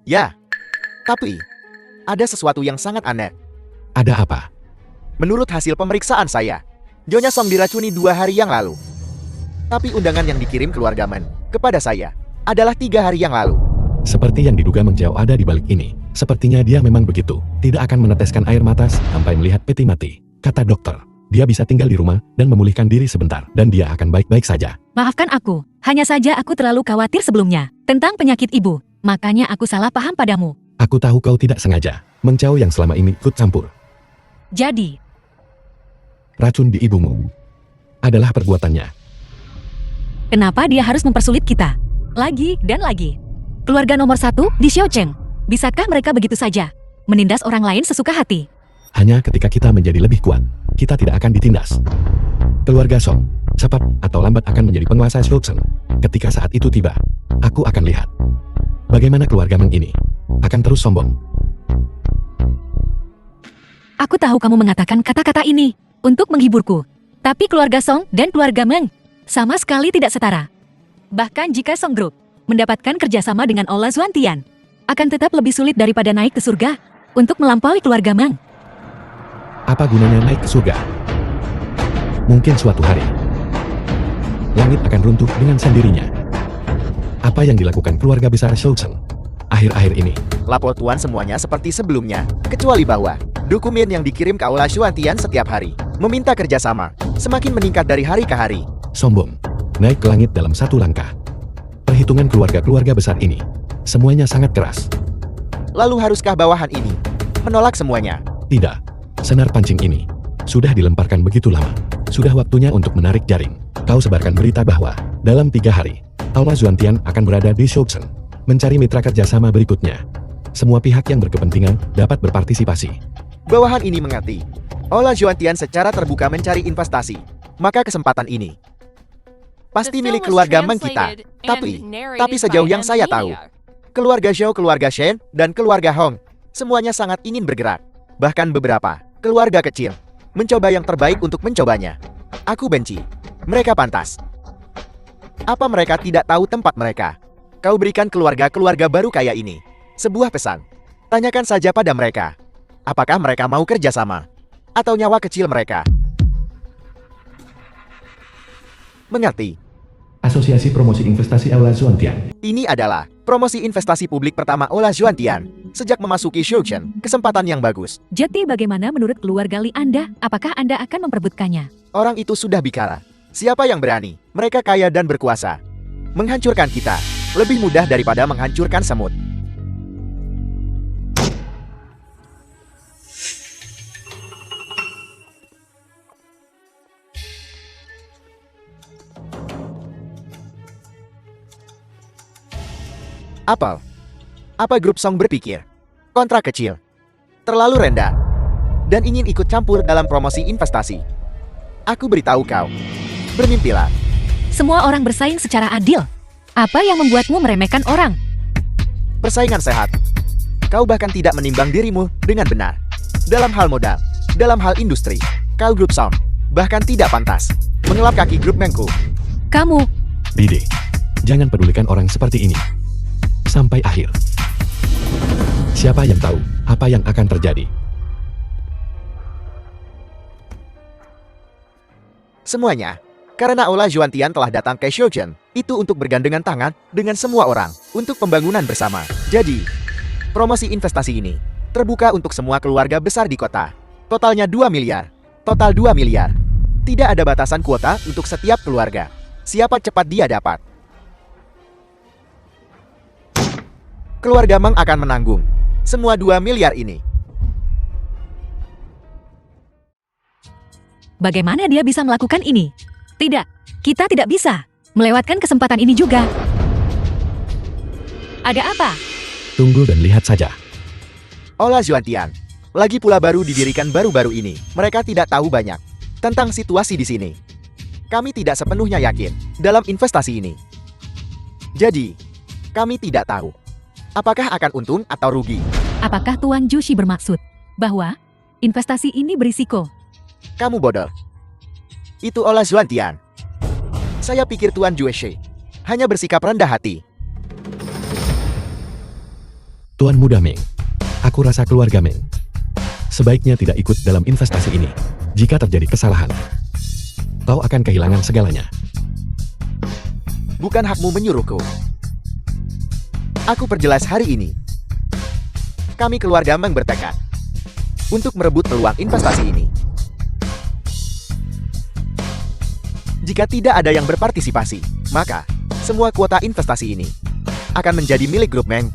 Ya, tapi ada sesuatu yang sangat aneh. Ada apa? Menurut hasil pemeriksaan saya, Nyonya Song diracuni 2 hari yang lalu. Tapi undangan yang dikirim keluarga Men kepada saya adalah 3 hari yang lalu. Seperti yang diduga Meng Chao ada di balik ini. Sepertinya dia memang begitu. Tidak akan meneteskan air mata sampai melihat peti mati. Kata dokter, dia bisa tinggal di rumah dan memulihkan diri sebentar. Dan dia akan baik-baik saja. Maafkan aku, hanya saja aku terlalu khawatir sebelumnya tentang penyakit ibu. Makanya aku salah paham padamu. Aku tahu kau tidak sengaja. Meng Chao yang selama ini ikut campur. Jadi, Racun di ibumu adalah perbuatannya. kenapa dia harus mempersulit kita? Lagi dan lagi. Keluarga nomor 1 di Xiaocheng. Bisakah mereka begitu saja menindas orang lain sesuka hati? Hanya ketika kita menjadi lebih kuat, kita tidak akan ditindas. Keluarga Song, cepat atau lambat akan menjadi penguasa Xiaocheng. Ketika saat itu tiba, aku akan lihat bagaimana keluarga Meng ini akan terus sombong. Aku tahu kamu mengatakan kata-kata ini untuk menghiburku. Tapi keluarga Song dan keluarga Meng sama sekali tidak setara. Bahkan jika Song Group mendapatkan kerjasama dengan Ola Zuantian, akan tetap lebih sulit daripada naik ke surga untuk melampaui keluarga Meng. Apa gunanya naik ke surga? Mungkin suatu hari, langit akan runtuh dengan sendirinya. Apa yang dilakukan keluarga besar Xiaocheng akhir-akhir ini? Lapor Tuan semuanya seperti sebelumnya, kecuali bahwa dokumen yang dikirim ke Aula Xuantian setiap hari meminta kerjasama semakin meningkat dari hari ke hari. Sombong, naik ke langit dalam satu langkah. Perhitungan keluarga-keluarga besar ini, semuanya sangat keras. Lalu haruskah bawahan ini menolak semuanya? Tidak, senar pancing ini sudah dilemparkan begitu lama. Sudah waktunya untuk menarik jaring. Kau sebarkan berita bahwa dalam 3 hari, Aula Zuantian akan berada di Xiaocheng, mencari mitra kerjasama berikutnya. Semua pihak yang berkepentingan dapat berpartisipasi. Bawahan ini mengerti. Aula Xuantian secara terbuka mencari investasi. Maka kesempatan ini pasti milik keluarga Meng kita. Tapi sejauh yang saya tahu, keluarga Zhou, keluarga Shen, dan keluarga Hong semuanya sangat ingin bergerak. Bahkan beberapa keluarga kecil mencoba yang terbaik untuk mencobanya. Aku benci. Mereka pantas. Apa mereka tidak tahu tempat mereka? Kau berikan keluarga-keluarga baru kaya ini sebuah pesan. Tanyakan saja pada mereka. Apakah mereka mau kerjasama? Atau nyawa kecil mereka? Mengerti? Asosiasi Promosi Investasi Aula Zuantian. Ini adalah promosi investasi publik pertama Aula Xuantian. Sejak memasuki Xiaocheng, kesempatan yang bagus. Jadi bagaimana menurut keluarga Li Anda? Apakah Anda akan memperebutkannya? Orang itu sudah bicara. Siapa yang berani? Mereka kaya dan berkuasa. Menghancurkan kita lebih mudah daripada menghancurkan semut. Apa grup Song berpikir? Kontrak kecil, terlalu rendah, dan ingin ikut campur dalam promosi investasi. Aku beritahu kau, bermimpilah. Semua orang bersaing secara adil. Apa yang membuatmu meremehkan orang? Persaingan sehat. Kau bahkan tidak menimbang dirimu dengan benar. Dalam hal modal, dalam hal industri, kau grup Song bahkan tidak pantas mengelap kaki grup Mengku. Kamu, Dide, jangan pedulikan orang seperti ini. Sampai akhir. Siapa yang tahu apa yang akan terjadi? Semuanya, karena Aula Xuantian telah datang ke Xiaocheng, itu untuk bergandengan tangan dengan semua orang, untuk pembangunan bersama. Jadi, promosi investasi ini terbuka untuk semua keluarga besar di kota. Totalnya 2 miliar. Total 2 miliar. Tidak ada batasan kuota untuk setiap keluarga. Siapa cepat dia dapat. Keluarga Meng akan menanggung semua 2 miliar ini. bagaimana dia bisa melakukan ini? Tidak, kita tidak bisa melewatkan kesempatan ini juga. Ada apa? Tunggu dan lihat saja. Aula Xuantian, lagi pula baru didirikan baru-baru ini. Mereka tidak tahu banyak tentang situasi di sini. Kami tidak sepenuhnya yakin dalam investasi ini. Jadi, kami tidak tahu apakah akan untung atau rugi. Apakah Tuan Jushi bermaksud bahwa Investasi ini berisiko. Kamu bodoh. Itu olah Xuantian. Saya pikir Tuan Jueshi hanya bersikap rendah hati. Tuan Muda Meng, aku rasa keluarga Meng sebaiknya tidak ikut dalam investasi ini. Jika terjadi kesalahan, kau akan kehilangan segalanya. Bukan hakmu menyuruhku. Aku perjelas hari ini. Kami keluarga Meng bertekad untuk merebut peluang investasi ini. Jika tidak ada yang berpartisipasi, maka semua kuota investasi ini akan menjadi milik grup Meng.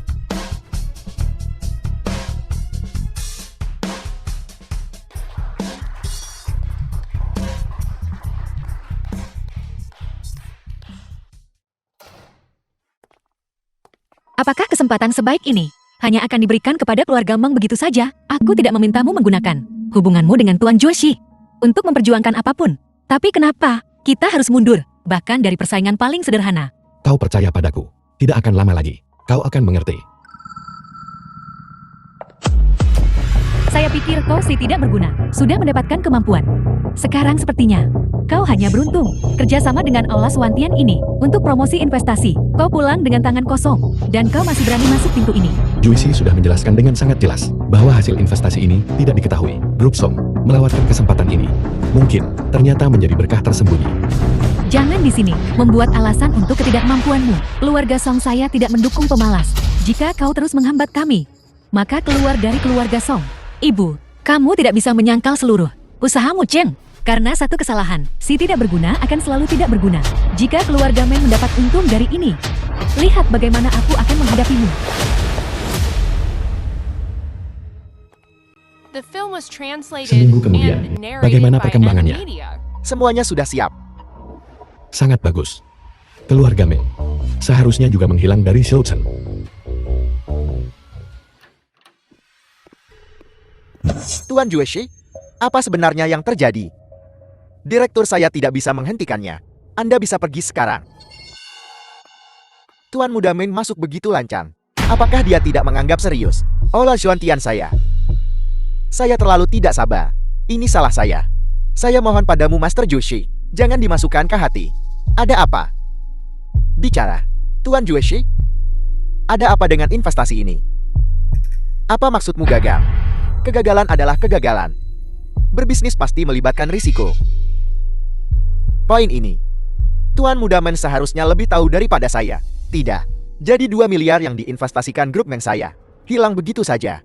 Apakah kesempatan sebaik ini hanya akan diberikan kepada keluarga Meng begitu saja? Aku tidak memintamu menggunakan hubunganmu dengan Tuan Jueshi untuk memperjuangkan apapun. Tapi kenapa kita harus mundur, bahkan dari persaingan paling sederhana? Kau percaya padaku, tidak akan lama lagi. Kau akan mengerti. Saya pikir kau sih tidak berguna, sudah mendapatkan kemampuan. Sekarang sepertinya kau hanya beruntung. Kerjasama dengan Aula Xuantian ini untuk promosi investasi. Kau pulang dengan tangan kosong, dan kau masih berani masuk pintu ini. Juicy sudah menjelaskan dengan sangat jelas bahwa hasil investasi ini tidak diketahui. Grup Song melewatkan kesempatan ini. Mungkin ternyata menjadi berkah tersembunyi. Jangan di sini membuat alasan untuk ketidakmampuanmu. Keluarga Song saya tidak mendukung pemalas. Jika kau terus menghambat kami, maka keluar dari keluarga Song. Ibu, kamu tidak bisa menyangkal seluruh usahamu, Cheng. Karena satu kesalahan, si tidak berguna akan selalu tidak berguna. Jika keluarga Meng mendapat untung dari ini, lihat bagaimana aku akan menghadapimu. Seminggu kemudian, bagaimana perkembangannya? Semuanya sudah siap. Sangat bagus. Keluarga Meng seharusnya juga menghilang dari Shouchen. Tuan Jueshi, apa sebenarnya yang terjadi? Direktur saya tidak bisa menghentikannya. Anda bisa pergi sekarang. Tuan Muda Meng masuk begitu lancang. Apakah dia tidak menganggap serius olah Xuantian saya? Saya terlalu tidak sabar. Ini salah saya. Saya mohon padamu Master Jueshi, jangan dimasukkan ke hati. Ada apa? Bicara. Tuan Jueshi, ada apa dengan investasi ini? Apa maksudmu gagal? Kegagalan adalah kegagalan. Berbisnis pasti melibatkan risiko. Poin ini, Tuan Muda Meng seharusnya lebih tahu daripada saya. Tidak. Jadi 2 miliar yang diinvestasikan grup Meng saya hilang begitu saja.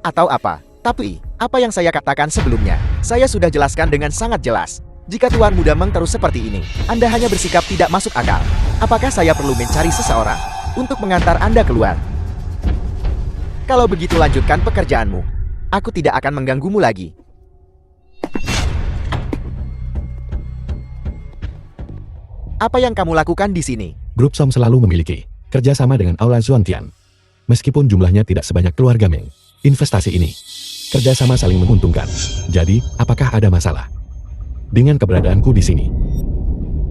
Atau apa? Tapi, apa yang saya katakan sebelumnya, saya sudah jelaskan dengan sangat jelas. Jika Tuan Muda Meng terus seperti ini, Anda hanya bersikap tidak masuk akal. Apakah saya perlu mencari seseorang untuk mengantar Anda keluar? Kalau begitu lanjutkan pekerjaanmu. Aku tidak akan mengganggumu lagi. Apa yang kamu lakukan di sini? Grup Song selalu memiliki kerjasama dengan Aula Xuantian. Meskipun jumlahnya tidak sebanyak keluarga Meng, investasi ini kerjasama saling menguntungkan. Jadi, apakah ada masalah dengan keberadaanku di sini?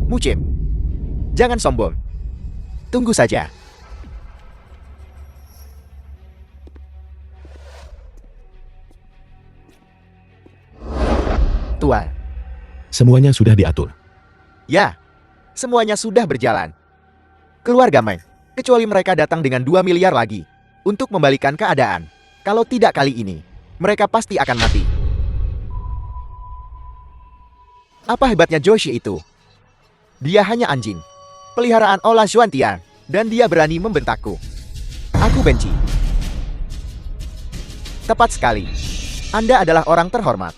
Mucim, jangan sombong. Tunggu saja. Tuan. Semuanya sudah diatur. Ya, semuanya sudah berjalan. Keluarga Meng, kecuali mereka datang dengan 2 miliar lagi untuk membalikan keadaan. Kalau tidak kali ini, mereka pasti akan mati. Apa hebatnya Joshi itu? Dia hanya anjing peliharaan Ola Xuantian, dan dia berani membentakku. Aku benci. Tepat sekali. Anda adalah orang terhormat.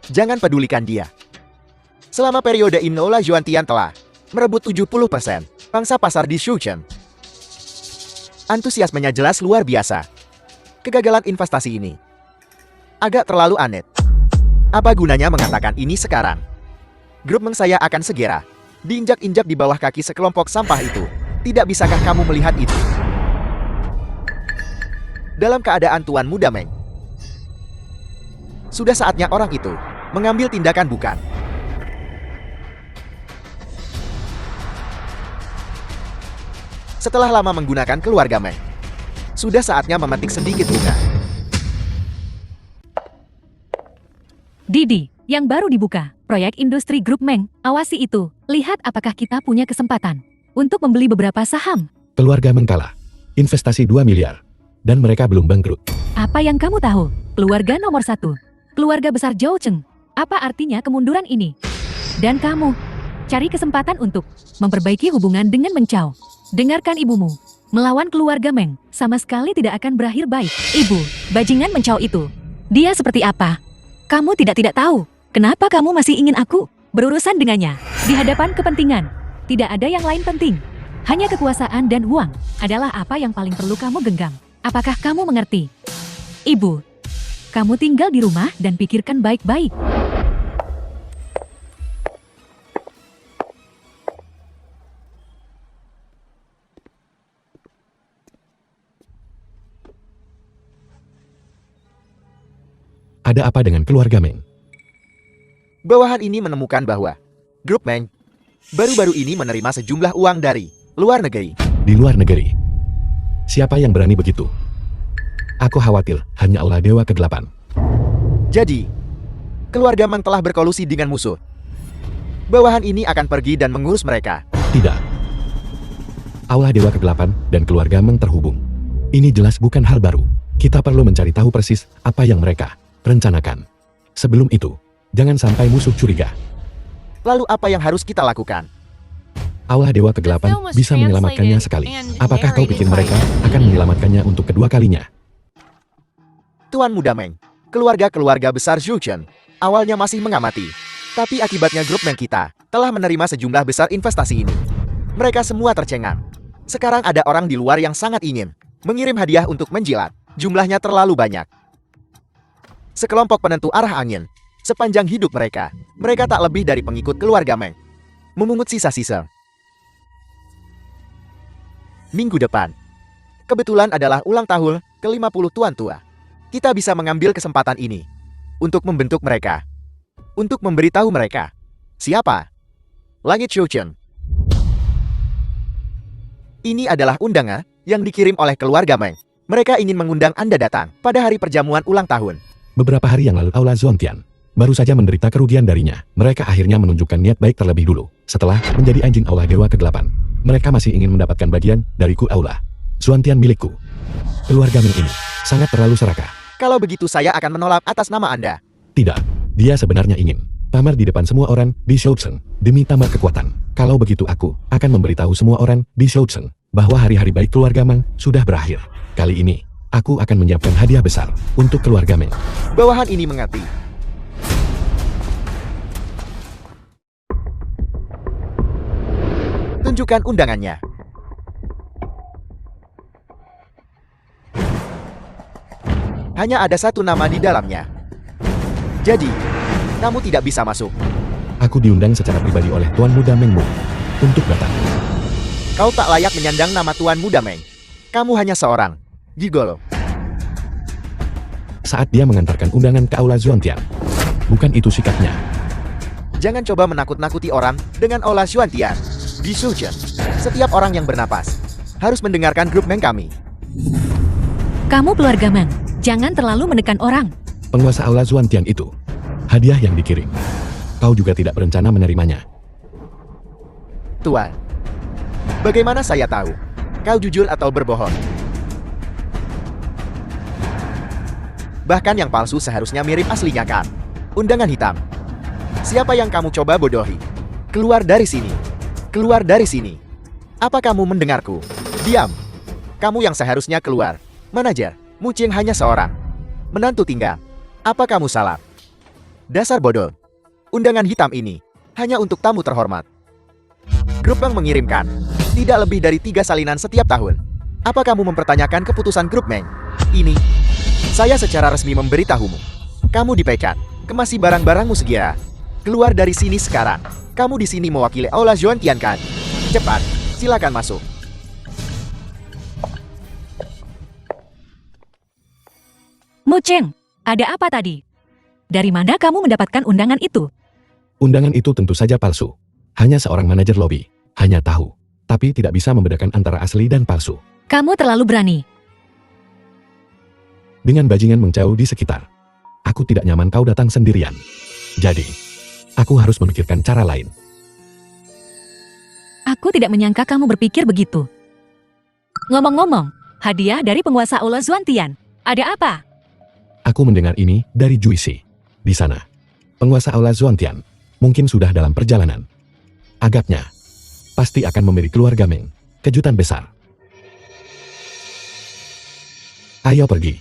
Jangan pedulikan dia. Selama periode ini Ola Xuantian telah merebut 70% pangsa pasar di Shouchen. Antusiasmenya jelas luar biasa. Kegagalan investasi ini agak terlalu aneh. Apa gunanya mengatakan ini sekarang? Grup Meng saya akan segera diinjak-injak di bawah kaki sekelompok sampah itu. Tidak bisakah kamu melihat itu? Dalam keadaan Tuan Muda Meng, sudah saatnya orang itu mengambil tindakan bukan? Setelah lama menggunakan keluarga Meng, sudah saatnya memetik sedikit bunga. Didi, yang baru dibuka, proyek industri Grup Meng, awasi itu. Lihat apakah kita punya kesempatan untuk membeli beberapa saham. Keluarga Meng kalah. Investasi 2 miliar. Dan mereka belum bangkrut. Apa yang kamu tahu? Keluarga nomor 1. Keluarga besar Zhou Cheng. Apa artinya kemunduran ini? Dan kamu, cari kesempatan untuk memperbaiki hubungan dengan Meng Chao. Dengarkan ibumu. Melawan keluarga Meng, sama sekali tidak akan berakhir baik. Ibu, bajingan Meng Chao itu. Dia seperti apa? Kamu tidak tahu. Kenapa kamu masih ingin aku berurusan dengannya? Di hadapan kepentingan, tidak ada yang lain penting. Hanya kekuasaan dan uang adalah apa yang paling perlu kamu genggam. Apakah kamu mengerti? Ibu, kamu tinggal di rumah dan pikirkan baik-baik. Ada apa dengan keluarga Meng? Bawahan ini menemukan bahwa Grup Meng baru-baru ini menerima sejumlah uang dari luar negeri. Di luar negeri. Siapa yang berani begitu? Aku khawatir hanya Aula Dewa ke-8. Jadi, keluarga Meng telah berkolusi dengan musuh. Bawahan ini akan pergi dan mengurus mereka. Tidak. Aula Dewa ke-8 dan keluarga Meng terhubung. Ini jelas bukan hal baru. Kita perlu mencari tahu persis apa yang mereka rencanakan. Sebelum itu, jangan sampai musuh curiga. Lalu apa yang harus kita lakukan? Aula Dewa ke-8 bisa menyelamatkannya sekali. Apakah kau pikir mereka akan menyelamatkannya untuk kedua kalinya? Tuan Muda Meng, keluarga-keluarga besar Zhou Chen, awalnya masih mengamati. Tapi akibatnya Grup Meng kita telah menerima sejumlah besar investasi ini. Mereka semua tercengang. Sekarang ada orang di luar yang sangat ingin mengirim hadiah untuk menjilat. Jumlahnya terlalu banyak. Sekelompok penentu arah angin. Sepanjang hidup mereka tak lebih dari pengikut keluarga Meng. Memungut sisa-sisa. Minggu depan, kebetulan adalah ulang tahun ke-50 Tuan Tua. Kita bisa mengambil kesempatan ini untuk membentuk mereka. Untuk memberitahu mereka siapa Langit Zhou Chen. Ini adalah undangan yang dikirim oleh keluarga Meng. Mereka ingin mengundang Anda datang pada hari perjamuan ulang tahun. Beberapa hari yang lalu Aula Zuantian baru saja menderita kerugian darinya. Mereka akhirnya menunjukkan niat baik terlebih dulu. Setelah menjadi anjing Aula Dewa ke-8, mereka masih ingin mendapatkan bagian dariku Aula Zuantian milikku. Keluarga Meng ini sangat terlalu serakah. Kalau begitu saya akan menolak atas nama Anda. Tidak, dia sebenarnya ingin pamer di depan semua orang di Shoucheng demi tambah kekuatan. Kalau begitu aku akan memberitahu semua orang di Shoucheng bahwa hari-hari baik keluarga Meng sudah berakhir. Kali ini, aku akan menyiapkan hadiah besar untuk keluarga Meng. Bawahan ini mengerti. Tunjukkan undangannya. Hanya ada satu nama di dalamnya. Jadi, kamu tidak bisa masuk. Aku diundang secara pribadi oleh Tuan Muda Meng Mu untuk datang. Kau tak layak menyandang nama Tuan Muda Meng. Kamu hanya seorang gigolo. Saat dia mengantarkan undangan ke Aula Zuantian. Bukan itu sikapnya. Jangan coba menakut-nakuti orang dengan Aula Zuantian. Di Shoucheng, setiap orang yang bernapas harus mendengarkan Grup Meng kami. Kamu keluarga Meng, jangan terlalu menekan orang. Penguasa Aula Zuantian itu, hadiah yang dikirim. Kau juga tidak berencana menerimanya. Tuan, bagaimana saya tahu kau jujur atau berbohong? Bahkan yang palsu seharusnya mirip aslinya kan? Undangan hitam. Siapa yang kamu coba bodohi? Keluar dari sini. Keluar dari sini. Apa kamu mendengarku? Diam. Kamu yang seharusnya keluar. Manajer, Mu Qing hanya seorang menantu tinggal. Apa kamu salah? Dasar bodoh. Undangan hitam ini hanya untuk tamu terhormat. Grup Meng mengirimkan tidak lebih dari 3 salinan setiap tahun. Apa kamu mempertanyakan keputusan Grup Meng? Ini, saya secara resmi memberitahumu. Kamu dipecat. Kemasi barang-barangmu segera. Keluar dari sini sekarang. Kamu di sini mewakili Aula Zuantian kan? Cepat, silakan masuk. Mu Cheng, ada apa tadi? Dari mana kamu mendapatkan undangan itu? Undangan itu tentu saja palsu. Hanya seorang manajer lobi. Hanya tahu. Tapi tidak bisa membedakan antara asli dan palsu. Kamu terlalu berani. Dengan bajingan Meng Chao di sekitar. Aku tidak nyaman kau datang sendirian. Jadi, aku harus memikirkan cara lain. Aku tidak menyangka kamu berpikir begitu. Ngomong-ngomong, hadiah dari penguasa Aula Zuantian. Ada apa? Aku mendengar ini dari Juicy. Di sana, penguasa Aula Zuantian mungkin sudah dalam perjalanan. Agaknya, pasti akan memberi keluarga Meng kejutan besar. Ayo pergi.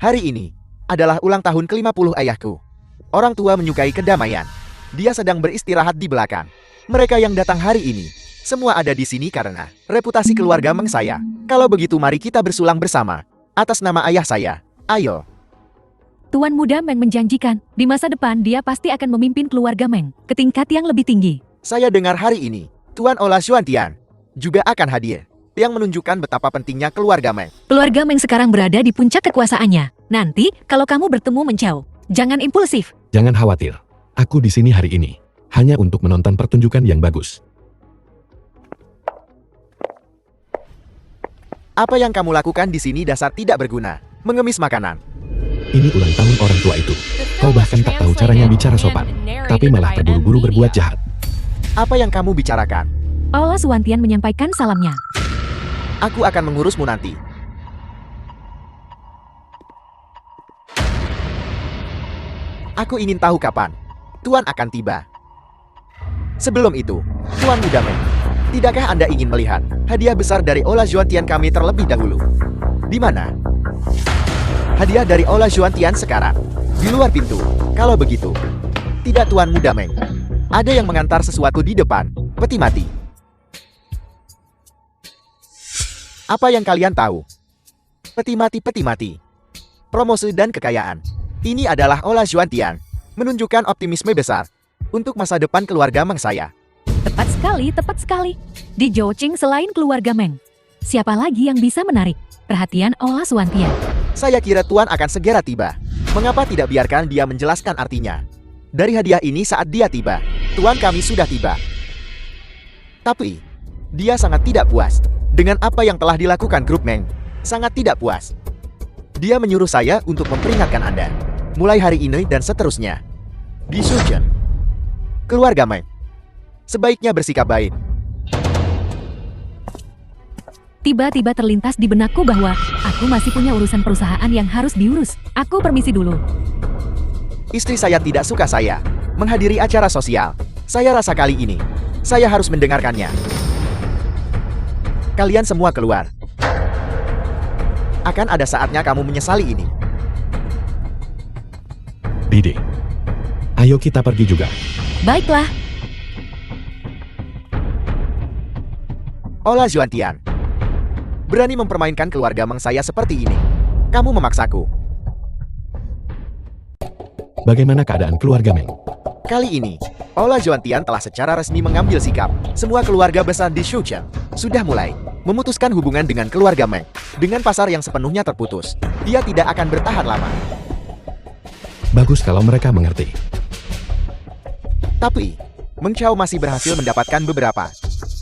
Hari ini adalah ulang tahun ke-50 ayahku. Orang tua menyukai kedamaian. Dia sedang beristirahat di belakang. Mereka yang datang hari ini, semua ada di sini karena reputasi keluarga Meng saya. Kalau begitu mari kita bersulang bersama. Atas nama ayah saya, ayo. Tuan Muda Meng menjanjikan, di masa depan dia pasti akan memimpin keluarga Meng ke tingkat yang lebih tinggi. Saya dengar hari ini, Tuan Aula Zuantian juga akan hadir, yang menunjukkan betapa pentingnya keluarga Meng. Keluarga Meng sekarang berada di puncak kekuasaannya. Nanti, kalau kamu bertemu Mencao, jangan impulsif. Jangan khawatir. Aku di sini hari ini hanya untuk menonton pertunjukan yang bagus. Apa yang kamu lakukan di sini dasar tidak berguna, mengemis makanan. Ini ulang tahun orang tua itu. Kau bahkan tak tahu caranya bicara sopan, tapi malah terburu-buru berbuat jahat. Apa yang kamu bicarakan? Aula Zuantian menyampaikan salamnya. Aku akan mengurusmu nanti. Aku ingin tahu kapan Tuan akan tiba. Sebelum itu, Tuan Muda Meng, tidakkah Anda ingin melihat hadiah besar dari Aula Zuantian kami terlebih dahulu? Di mana? Hadiah dari Aula Zuantian sekarang, di luar pintu. Kalau begitu, tidak Tuan Muda Meng. Ada yang mengantar sesuatu di depan, peti mati. Apa yang kalian tahu? Peti mati. Promosi dan kekayaan. Ini adalah Aula Zuantian, menunjukkan optimisme besar untuk masa depan keluarga Meng saya. Tepat sekali. Di Zhouqing selain keluarga Meng, siapa lagi yang bisa menarik perhatian Aula Zuantian? Saya kira Tuan akan segera tiba. Mengapa tidak biarkan dia menjelaskan artinya? Dari hadiah ini saat dia tiba, Tuan kami sudah tiba. Tapi, dia sangat tidak puas dengan apa yang telah dilakukan grup Meng. Sangat tidak puas. Dia menyuruh saya untuk memperingatkan Anda. Mulai hari ini dan seterusnya. Di Shuzhen, keluarga Meng sebaiknya bersikap baik. Tiba-tiba terlintas di benakku bahwa aku masih punya urusan perusahaan yang harus diurus. Aku permisi dulu. Istri saya tidak suka saya menghadiri acara sosial. Saya rasa kali ini saya harus mendengarkannya. Kalian semua keluar. Akan ada saatnya kamu menyesali ini. Didi, ayo kita pergi juga. Baiklah. Aula Zuantian, berani mempermainkan keluarga Meng saya seperti ini. Kamu memaksaku. Bagaimana keadaan keluarga Meng? Kali ini, Aula Zuantian telah secara resmi mengambil sikap. Semua keluarga besar di Shuzhen sudah mulai memutuskan hubungan dengan keluarga Meng. Dengan pasar yang sepenuhnya terputus, dia tidak akan bertahan lama. Bagus kalau mereka mengerti. Tapi, Meng Chao masih berhasil mendapatkan beberapa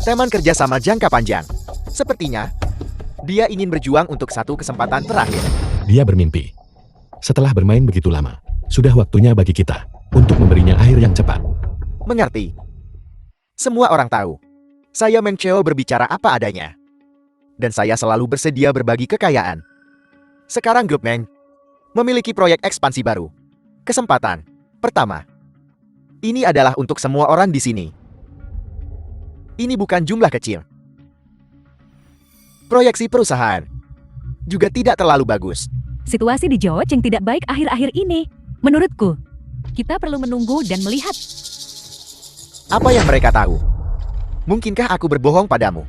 teman kerjasama jangka panjang. Sepertinya, dia ingin berjuang untuk satu kesempatan terakhir. Dia bermimpi. Setelah bermain begitu lama, sudah waktunya bagi kita untuk memberinya akhir yang cepat. Mengerti? Semua orang tahu, saya Meng Chao berbicara apa adanya. Dan saya selalu bersedia berbagi kekayaan. Sekarang grup Meng memiliki proyek ekspansi baru. Kesempatan pertama. Ini adalah untuk semua orang di sini. Ini bukan jumlah kecil. Proyeksi perusahaan juga tidak terlalu bagus. Situasi di Zhouqing tidak baik akhir-akhir ini. Menurutku, kita perlu menunggu dan melihat. Apa yang mereka tahu? Mungkinkah aku berbohong padamu?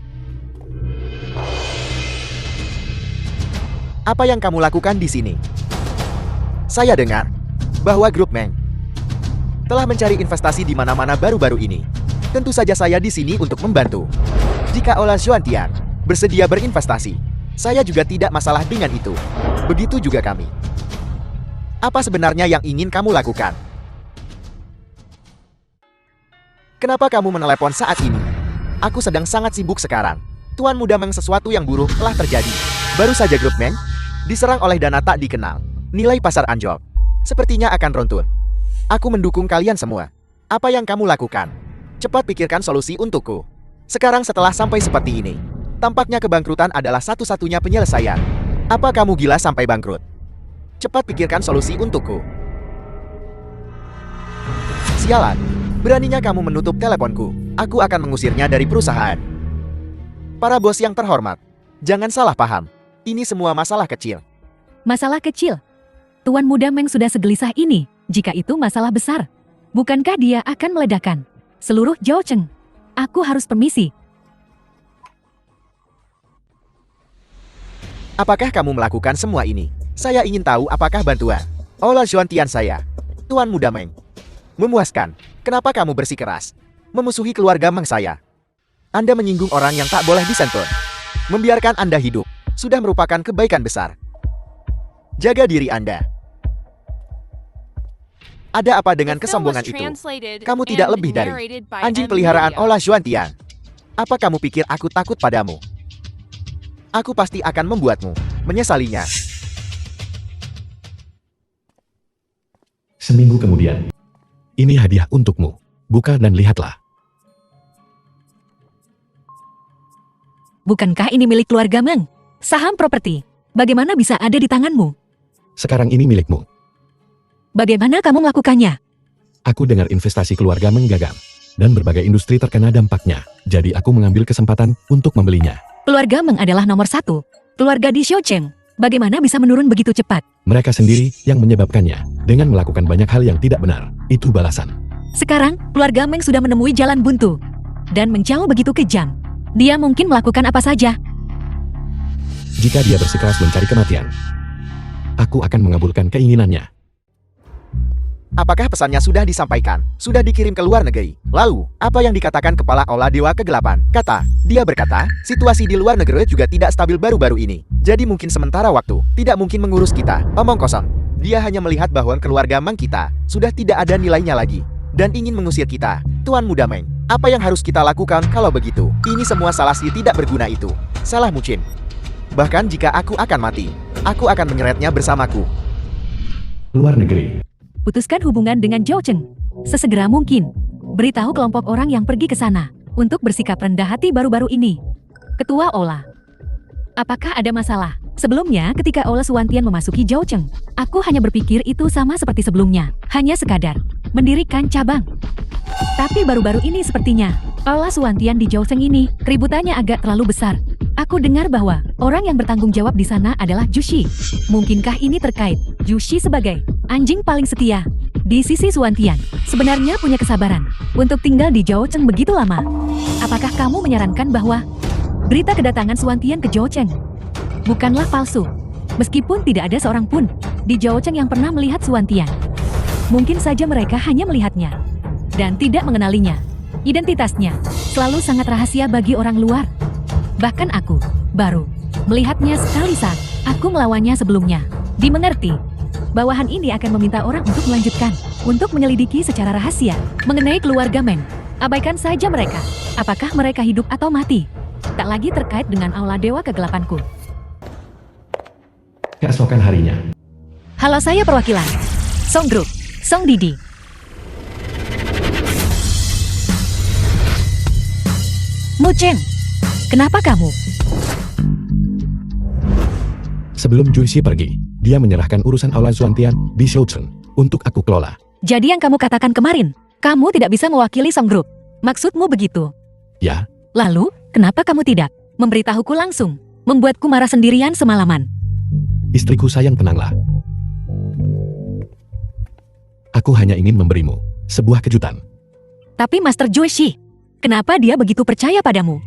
Apa yang kamu lakukan di sini? Saya dengar bahwa grup Meng telah mencari investasi di mana-mana baru-baru ini. Tentu saja saya di sini untuk membantu. Jika Aula Zuantian bersedia berinvestasi, saya juga tidak masalah dengan itu. Begitu juga kami. Apa sebenarnya yang ingin kamu lakukan? Kenapa kamu menelepon saat ini? Aku sedang sangat sibuk sekarang. Tuan Muda Meng, sesuatu yang buruk telah terjadi. Baru saja grup Meng diserang oleh dana tak dikenal. Nilai pasar anjlok. Sepertinya akan runtuh. Aku mendukung kalian semua. Apa yang kamu lakukan? Cepat pikirkan solusi untukku. Sekarang setelah sampai seperti ini, tampaknya kebangkrutan adalah satu-satunya penyelesaian. Apa kamu gila sampai bangkrut? Cepat pikirkan solusi untukku. Sialan, beraninya kamu menutup teleponku. Aku akan mengusirnya dari perusahaan. Para bos yang terhormat, jangan salah paham. Ini semua masalah kecil. Masalah kecil. Tuan Muda Meng sudah segelisah ini. Jika itu masalah besar, bukankah dia akan meledakkan seluruh Zhaocheng? Aku harus permisi. Apakah kamu melakukan semua ini? Saya ingin tahu apakah bantuan Aula Xuantian saya, Tuan Muda Meng, memuaskan. Kenapa kamu bersikeras memusuhi keluarga Meng saya? Anda menyinggung orang yang tak boleh disentuh. Membiarkan Anda hidup sudah merupakan kebaikan besar. Jaga diri Anda. Ada apa dengan kesombongan itu? Kamu tidak lebih dari anjing peliharaan Aula Xuantian. Apa kamu pikir aku takut padamu? Aku pasti akan membuatmu menyesalinya. Seminggu kemudian. Ini hadiah untukmu. Buka dan lihatlah. Bukankah ini milik keluarga Meng? Saham properti. Bagaimana bisa ada di tanganmu? Sekarang ini milikmu. Bagaimana kamu melakukannya? Aku dengar investasi keluarga Meng gagal. Dan berbagai industri terkena dampaknya. Jadi aku mengambil kesempatan untuk membelinya. Keluarga Meng adalah nomor 1. Keluarga di Zhaocheng. Bagaimana bisa menurun begitu cepat? Mereka sendiri yang menyebabkannya. Dengan melakukan banyak hal yang tidak benar. Itu balasan. Sekarang, keluarga Meng sudah menemui jalan buntu. Dan menjauh begitu kejam. Dia mungkin melakukan apa saja. Jika dia bersikeras mencari kematian, aku akan mengabulkan keinginannya. Apakah pesannya sudah disampaikan? Sudah dikirim ke luar negeri? Lalu, apa yang dikatakan kepala Aula Dewa Kegelapan? Dia berkata, situasi di luar negeri juga tidak stabil baru-baru ini. Jadi mungkin sementara waktu, tidak mungkin mengurus kita. Omong kosong. Dia hanya melihat bahwa keluarga Meng kita sudah tidak ada nilainya lagi. Dan ingin mengusir kita. Tuan Muda Meng, apa yang harus kita lakukan kalau begitu? Ini semua salah si tidak berguna itu. Salah Mucin. Bahkan jika aku akan mati, aku akan menyeretnya bersamaku. Luar negeri. Putuskan hubungan dengan Zhaocheng sesegera mungkin. Beritahu kelompok orang yang pergi ke sana untuk bersikap rendah hati baru-baru ini. Ketua Aula. Apakah ada masalah? Sebelumnya ketika Aula Xuantian memasuki Zhaocheng, aku hanya berpikir itu sama seperti sebelumnya. Hanya sekadar mendirikan cabang. Tapi baru-baru ini sepertinya Aula Xuantian di Zhaocheng ini keributannya agak terlalu besar. Aku dengar bahwa orang yang bertanggung jawab di sana adalah Jushi. Mungkinkah ini terkait Jushi sebagai anjing paling setia di sisi Xuantian? Sebenarnya punya kesabaran untuk tinggal di Zhaocheng begitu lama. Apakah kamu menyarankan bahwa berita kedatangan Xuantian ke Zhaocheng bukanlah palsu? Meskipun tidak ada seorang pun di Zhaocheng yang pernah melihat Xuantian. Mungkin saja mereka hanya melihatnya dan tidak mengenalinya. Identitasnya selalu sangat rahasia bagi orang luar. Bahkan aku baru melihatnya sekali saat aku melawannya sebelumnya. Dimengerti, bawahan ini akan meminta orang untuk melanjutkan, untuk menyelidiki secara rahasia mengenai keluarga Meng. Abaikan saja mereka. Apakah mereka hidup atau mati? Tak lagi terkait dengan Aula Dewa Kegelapanku. Keesokan harinya. Halo, saya perwakilan Song Group, Song Didi. Mucen, kenapa kamu? Sebelum Juicy pergi, dia menyerahkan urusan Aula Xuantian di Zhaocheng untuk aku kelola. Jadi yang kamu katakan kemarin, kamu tidak bisa mewakili Song Group. Maksudmu begitu? Ya. Lalu, kenapa kamu tidak memberitahuku langsung? Membuatku marah sendirian semalaman. Istriku sayang, tenanglah. Aku hanya ingin memberimu sebuah kejutan. Tapi Master Juicy, kenapa dia begitu percaya padamu?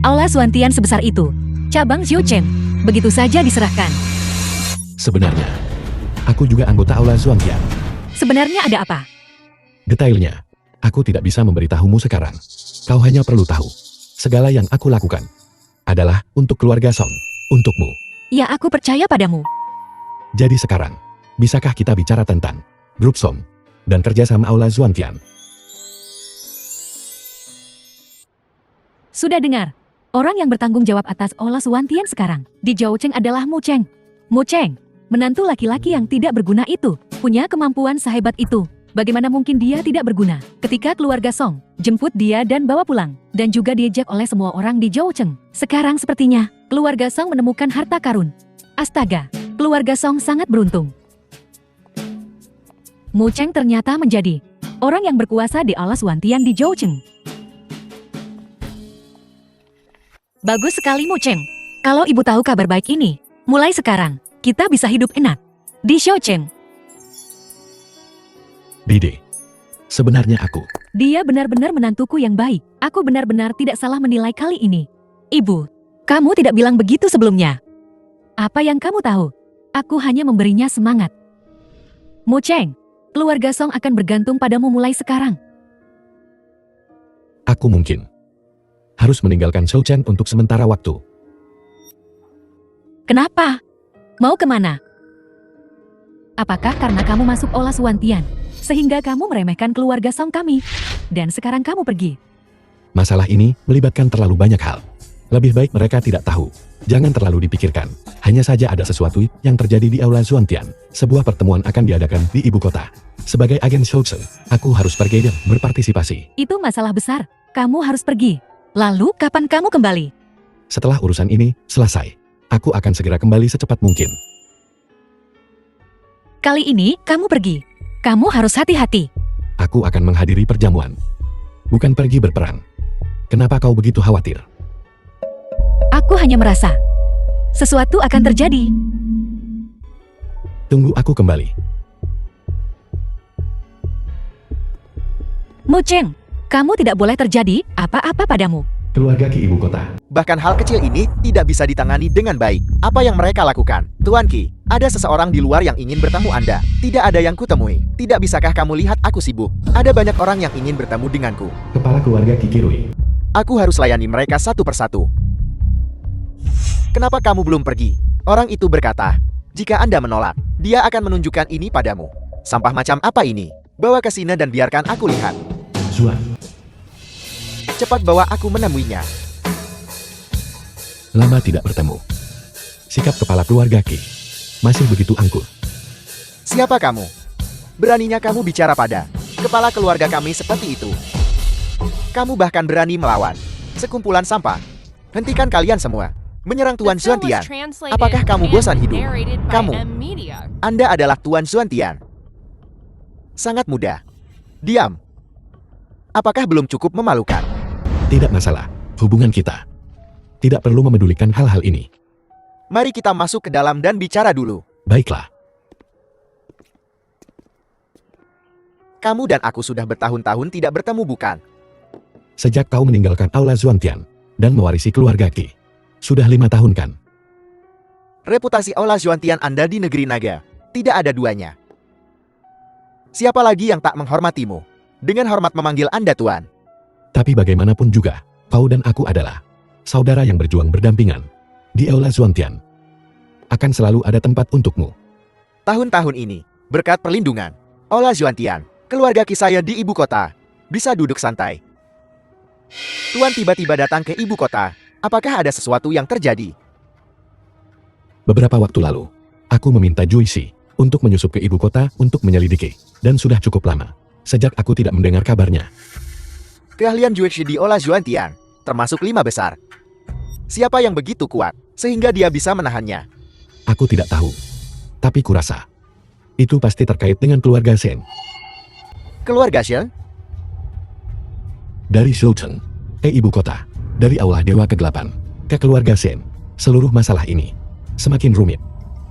Aula Xuantian sebesar itu, cabang Zhaocheng, begitu saja diserahkan. Sebenarnya, aku juga anggota Aula Xuantian. Sebenarnya ada apa? Detailnya, aku tidak bisa memberitahumu sekarang. Kau hanya perlu tahu, segala yang aku lakukan adalah untuk keluarga Song, untukmu. Ya, aku percaya padamu. Jadi sekarang, bisakah kita bicara tentang grup Song dan kerjasama Aula Xuantian? Sudah dengar. Orang yang bertanggung jawab atas Ola Suantian sekarang di Zhoucheng adalah Mu Cheng. Mu Cheng, menantu laki-laki yang tidak berguna itu, punya kemampuan sehebat itu. Bagaimana mungkin dia tidak berguna? Ketika keluarga Song jemput dia dan bawa pulang, dan juga diejek oleh semua orang di Zhoucheng. Sekarang sepertinya, keluarga Song menemukan harta karun. Astaga, keluarga Song sangat beruntung. Mu Cheng ternyata menjadi orang yang berkuasa di Ola Suantian di Zhoucheng. Bagus sekali Mu Cheng. Kalau ibu tahu kabar baik ini, mulai sekarang, kita bisa hidup enak di Zhoucheng. Dide, sebenarnya aku. Dia benar-benar menantuku yang baik. Aku benar-benar tidak salah menilai kali ini. Ibu, kamu tidak bilang begitu sebelumnya. Apa yang kamu tahu? Aku hanya memberinya semangat. Mu Cheng, keluarga Song akan bergantung padamu mulai sekarang. Aku mungkin harus meninggalkan Zhoucheng untuk sementara waktu. Kenapa? Mau kemana? Apakah karena kamu masuk Ola Suantian, sehingga kamu meremehkan keluarga Song kami, dan sekarang kamu pergi? Masalah ini melibatkan terlalu banyak hal. Lebih baik mereka tidak tahu. Jangan terlalu dipikirkan. Hanya saja ada sesuatu yang terjadi di Aula Suantian. Sebuah pertemuan akan diadakan di ibu kota. Sebagai agen Zhoucheng, aku harus pergi dan berpartisipasi. Itu masalah besar. Kamu harus pergi. Lalu kapan kamu kembali? Setelah urusan ini selesai, aku akan segera kembali secepat mungkin. Kali ini kamu pergi. Kamu harus hati-hati. Aku akan menghadiri perjamuan, bukan pergi berperang. Kenapa kau begitu khawatir? Aku hanya merasa sesuatu akan terjadi. Tunggu aku kembali. Mu Cheng, kamu tidak boleh terjadi apa-apa padamu. Keluarga Ki ibu kota. Bahkan hal kecil ini tidak bisa ditangani dengan baik. Apa yang mereka lakukan? Tuan Ki, ada seseorang di luar yang ingin bertemu Anda. Tidak ada yang kutemui. Tidak bisakah kamu lihat aku sibuk? Ada banyak orang yang ingin bertemu denganku. Kepala keluarga Ki Kirui. Aku harus layani mereka satu persatu. Kenapa kamu belum pergi? Orang itu berkata, jika Anda menolak, dia akan menunjukkan ini padamu. Sampah macam apa ini? Bawa ke sini dan biarkan aku lihat. Zuan. Cepat bawa aku menemuinya. Lama tidak bertemu. Sikap kepala keluarga Ki masih begitu angkuh. Siapa kamu? Beraninya kamu bicara pada kepala keluarga kami seperti itu. Kamu bahkan berani melawan sekumpulan sampah. Hentikan kalian semua. Menyerang Tuan Suantian. Apakah kamu bosan hidup? Kamu. Anda adalah Tuan Suantian. Sangat mudah. Diam. Apakah belum cukup memalukan? Tidak masalah. Hubungan kita tidak perlu memedulikan hal-hal ini. Mari kita masuk ke dalam dan bicara dulu. Baiklah. Kamu dan aku sudah bertahun-tahun tidak bertemu, bukan? Sejak kau meninggalkan Aula Suantian dan mewarisi keluarga Ki. Sudah 5 tahun kan? Reputasi Aula Suantian Anda di negeri naga tidak ada duanya. Siapa lagi yang tak menghormatimu? Dengan hormat memanggil Anda Tuan. Tapi bagaimanapun juga, kau dan aku adalah saudara yang berjuang berdampingan. Di Aula Suantian akan selalu ada tempat untukmu. Tahun-tahun ini, berkat perlindungan Aula Suantian, keluarga Ki saya di ibu kota bisa duduk santai. Tuan tiba-tiba datang ke ibu kota. Apakah ada sesuatu yang terjadi? Beberapa waktu lalu, aku meminta Juicy untuk menyusup ke ibu kota untuk menyelidiki, dan sudah cukup lama sejak aku tidak mendengar kabarnya. Keahlian Juicy di Ola Suantian termasuk 5 besar. Siapa yang begitu kuat sehingga dia bisa menahannya? Aku tidak tahu, tapi kurasa itu pasti terkait dengan keluarga Shen. Keluarga Shen? Dari Zhoucheng ke ibu kota, dari Aula Dewa Kegelapan ke keluarga Shen, seluruh masalah ini semakin rumit.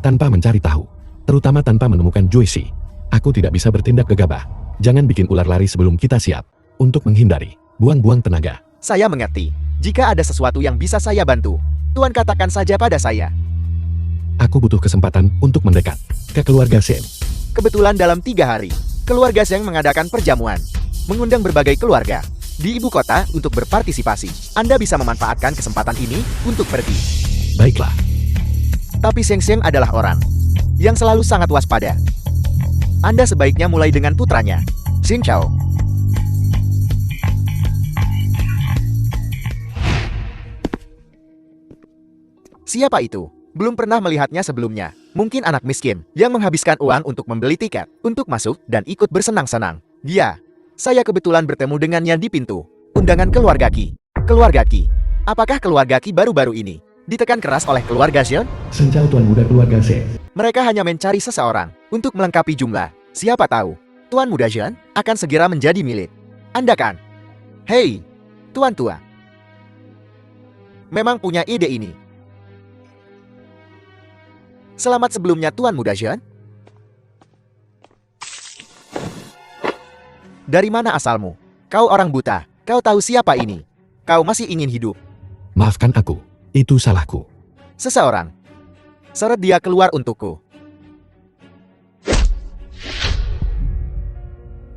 Tanpa mencari tahu, terutama tanpa menemukan Juicy, aku tidak bisa bertindak gegabah. Jangan bikin ular lari sebelum kita siap. Untuk menghindari buang-buang tenaga. Saya mengerti. Jika ada sesuatu yang bisa saya bantu, Tuan katakan saja pada saya. Aku butuh kesempatan untuk mendekat ke keluarga Shen. Kebetulan dalam 3 hari, keluarga Shen mengadakan perjamuan, mengundang berbagai keluarga di ibu kota untuk berpartisipasi. Anda bisa memanfaatkan kesempatan ini untuk pergi. Baiklah. Tapi Sheng adalah orang yang selalu sangat waspada. Anda sebaiknya mulai dengan putranya, Xin Chao. Siapa itu? Belum pernah melihatnya sebelumnya. Mungkin anak miskin yang menghabiskan uang untuk membeli tiket untuk masuk dan ikut bersenang-senang. Dia. Saya kebetulan bertemu dengannya di pintu. Undangan keluarga Ki. Keluarga Ki. Apakah keluarga Ki baru-baru ini ditekan keras oleh keluarga Xion? Senjau Tuan Muda keluarga Seng. Mereka hanya mencari seseorang untuk melengkapi jumlah. Siapa tahu, Tuan Muda Xion akan segera menjadi milik Anda kan? Hei, Tuan Tua. Memang punya ide ini. Selamat sebelumnya Tuan Muda Xion. Dari mana asalmu? Kau orang buta. Kau tahu siapa ini? Kau masih ingin hidup? Maafkan aku, itu salahku. Seseorang. Seret dia keluar untukku.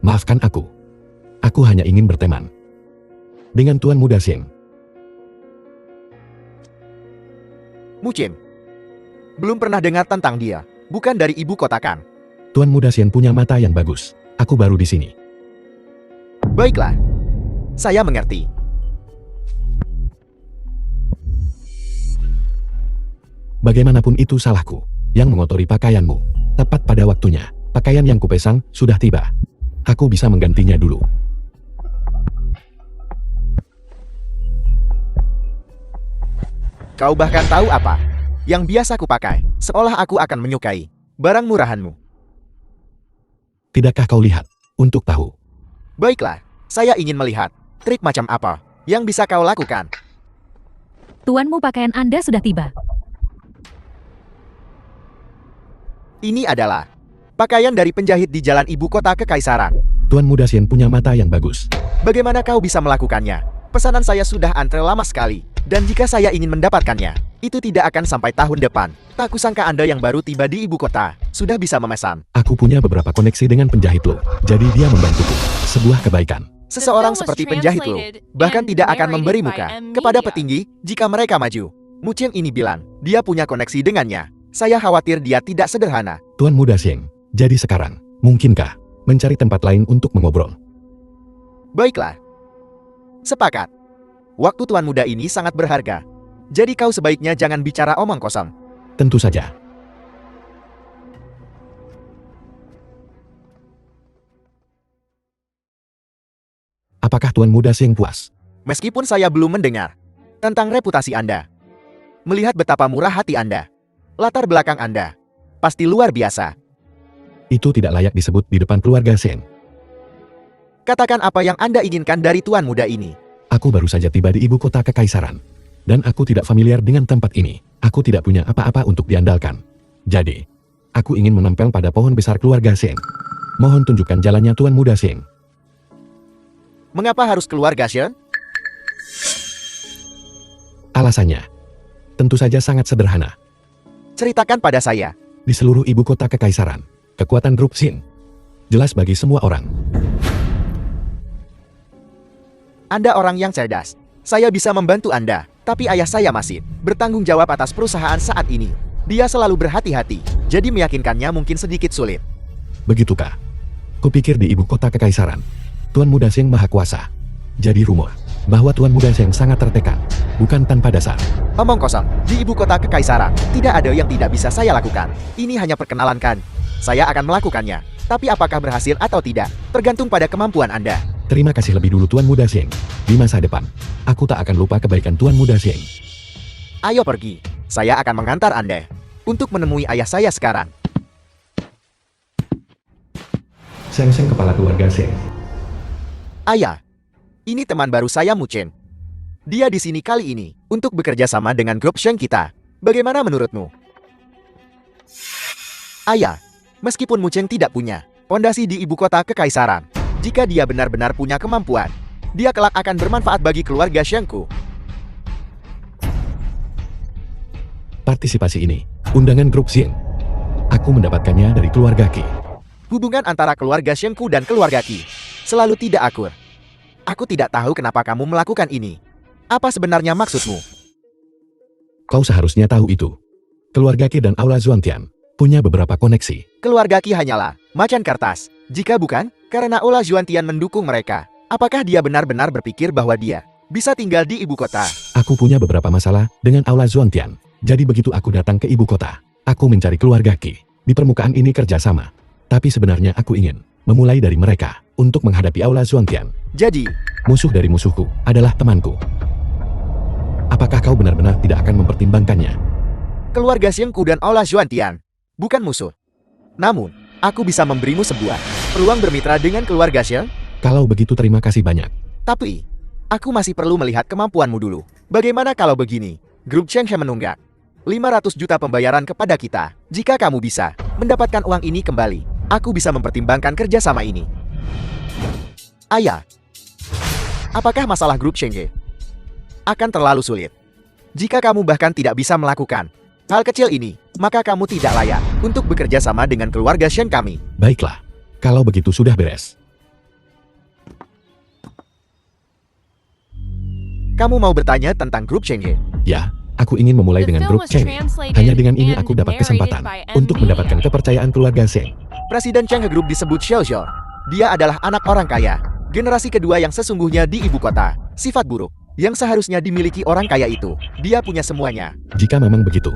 Maafkan aku. Aku hanya ingin berteman dengan Tuan Muda Seng. Mucim. Belum pernah dengar tentang dia. Bukan dari ibu kota kan? Tuan Muda Seng punya mata yang bagus. Aku baru di sini. Baiklah. Saya mengerti. Bagaimanapun itu salahku yang mengotori pakaianmu. Tepat pada waktunya, pakaian yang kupesang sudah tiba. Aku bisa menggantinya dulu. Kau bahkan tahu apa yang biasa kupakai, seolah aku akan menyukai barang murahanmu. Tidakkah kau lihat untuk tahu? Baiklah, saya ingin melihat trik macam apa yang bisa kau lakukan. Tuanmu pakaian Anda sudah tiba. Ini adalah pakaian dari penjahit di jalan ibu kota kekaisaran. Tuan Muda Seng punya mata yang bagus. Bagaimana kau bisa melakukannya? Pesanan saya sudah antre lama sekali. Dan jika saya ingin mendapatkannya, itu tidak akan sampai tahun depan. Tak kusangka Anda yang baru tiba di ibu kota sudah bisa memesan. Aku punya beberapa koneksi dengan penjahit lo, jadi dia membantuku. Sebuah kebaikan. Seseorang seperti penjahit lo bahkan tidak akan memberi muka kepada petinggi jika mereka maju. Mucim ini bilang, dia punya koneksi dengannya. Saya khawatir dia tidak sederhana. Tuan Muda Seng, jadi sekarang, mungkinkah mencari tempat lain untuk mengobrol? Baiklah. Sepakat. Waktu Tuan Muda ini sangat berharga. Jadi kau sebaiknya jangan bicara omong kosong. Tentu saja. Apakah Tuan Muda Seng puas? Meskipun saya belum mendengar tentang reputasi Anda, melihat betapa murah hati Anda, latar belakang Anda, pasti luar biasa. Itu tidak layak disebut di depan keluarga Seng. Katakan apa yang Anda inginkan dari Tuan Muda ini. Aku baru saja tiba di ibu kota kekaisaran. Dan aku tidak familiar dengan tempat ini. Aku tidak punya apa-apa untuk diandalkan. Jadi, aku ingin menempel pada pohon besar keluarga Seng. Mohon tunjukkan jalannya Tuan Muda Seng. Mengapa harus keluarga Xion? Alasannya, tentu saja sangat sederhana. Ceritakan pada saya. Di seluruh ibu kota kekaisaran, kekuatan grup Xin jelas bagi semua orang. Anda orang yang cerdas. Saya bisa membantu Anda, tapi ayah saya masih bertanggung jawab atas perusahaan saat ini. Dia selalu berhati-hati, jadi meyakinkannya mungkin sedikit sulit. Begitukah? Kupikir di ibu kota kekaisaran, Tuan Muda Seng maha kuasa. Jadi rumor bahwa Tuan Muda Seng sangat tertekan, bukan tanpa dasar. Omong kosong, di ibu kota kekaisaran, tidak ada yang tidak bisa saya lakukan. Ini hanya perkenalan kan. Saya akan melakukannya, tapi apakah berhasil atau tidak, tergantung pada kemampuan Anda. Terima kasih lebih dulu Tuan Muda Seng. Di masa depan, aku tak akan lupa kebaikan Tuan Muda Seng. Ayo pergi, saya akan mengantar Anda untuk menemui ayah saya sekarang. Seng kepala keluarga Seng. Ayah, ini teman baru saya Mucin. Dia di sini kali ini untuk bekerja sama dengan grup Sheng kita. Bagaimana menurutmu? Ayah, meskipun Mucin tidak punya pondasi di ibu kota kekaisaran, jika dia benar-benar punya kemampuan, dia kelak akan bermanfaat bagi keluarga Shengku. Partisipasi ini, undangan grup Xin. Aku mendapatkannya dari keluarga Qi. Hubungan antara keluarga Shengku dan keluarga Qi selalu tidak akur. Aku tidak tahu kenapa kamu melakukan ini. Apa sebenarnya maksudmu? Kau seharusnya tahu itu. Keluarga Qi dan Aula Zhuangtian punya beberapa koneksi. Keluarga Qi hanyalah macan kertas. Jika bukan, karena Aula Zhuangtian mendukung mereka, apakah dia benar-benar berpikir bahwa dia bisa tinggal di ibu kota? Aku punya beberapa masalah dengan Aula Zhuangtian. Jadi begitu aku datang ke ibu kota, aku mencari keluarga Qi. Di permukaan ini kerjasama. Tapi sebenarnya aku ingin memulai dari mereka untuk menghadapi Aula Zhuangtian. Jadi, Musuh dari musuhku adalah temanku. Apakah kau benar-benar tidak akan mempertimbangkannya? keluarga Xiengku dan Aula Zhuangtian bukan musuh. Namun, aku bisa memberimu sebuah peluang bermitra dengan keluarga Xieng. Kalau begitu terima kasih banyak. Tapi, aku masih perlu melihat kemampuanmu dulu. Bagaimana kalau begini? Grup Chenghe menunggak 500 juta pembayaran kepada kita. Jika kamu bisa mendapatkan uang ini kembali, aku bisa mempertimbangkan kerjasama ini. Ayah, apakah masalah grup Chenghe akan terlalu sulit? Jika kamu bahkan tidak bisa melakukan hal kecil ini, maka kamu tidak layak untuk bekerja sama dengan keluarga Shen kami. Baiklah, kalau begitu sudah beres. Kamu mau bertanya tentang grup Chenghe? Ya, aku ingin memulai dengan grup Cheng. Hanya dengan ini aku dapat kesempatan untuk mendapatkan kepercayaan keluarga Sheng. Presiden Chenghe Group disebut Xiao Zhou. Dia adalah anak orang kaya, generasi kedua yang sesungguhnya di ibu kota. Sifat buruk yang seharusnya dimiliki orang kaya itu, dia punya semuanya. Jika memang begitu,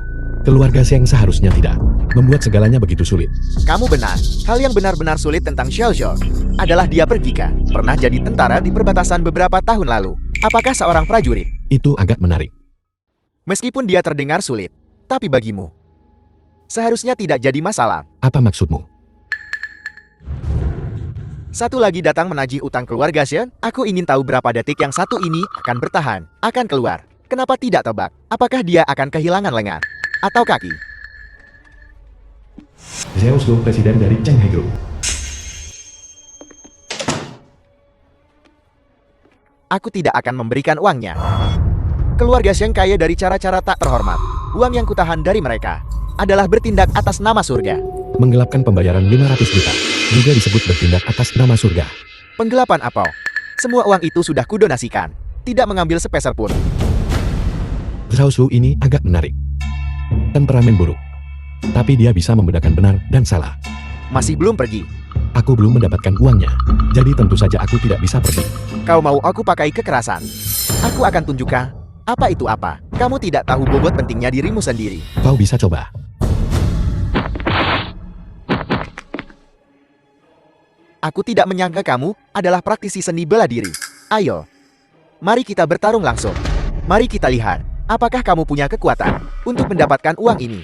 keluarga Sheng seharusnya tidak membuat segalanya begitu sulit. Kamu benar. Hal yang benar-benar sulit tentang Xiao Zhou adalah dia pergi ke pernah jadi tentara di perbatasan beberapa tahun lalu. Apakah seorang prajurit? Itu agak menarik. Meskipun dia terdengar sulit, tapi bagimu seharusnya tidak jadi masalah. Apa maksudmu? Satu lagi datang menagih utang keluarga Shen. Aku ingin tahu berapa detik yang satu ini akan bertahan, akan keluar. Kenapa tidak tebak? Apakah dia akan kehilangan lengan atau kaki? Xiao Zhou, presiden dari Chenghe Group. Aku tidak akan memberikan uangnya. Keluarga Sheng kaya dari cara-cara tak terhormat. Uang yang kutahan dari mereka adalah bertindak atas nama surga. Menggelapkan pembayaran 500 juta. Juga disebut bertindak atas nama surga. Penggelapan apa? Semua uang itu sudah kudonasikan. Tidak mengambil sepeser pun. Xiao Zhou ini agak menarik. Temperamen buruk. Tapi dia bisa membedakan benar dan salah. Masih belum pergi. Aku belum mendapatkan uangnya. Jadi tentu saja aku tidak bisa pergi. Kau mau aku pakai kekerasan? Aku akan tunjukkan apa itu apa. Kamu tidak tahu bobot pentingnya dirimu sendiri. Kau bisa coba. Aku tidak menyangka kamu adalah praktisi seni bela diri. Ayo, mari kita bertarung langsung. Mari kita lihat, apakah kamu punya kekuatan untuk mendapatkan uang ini.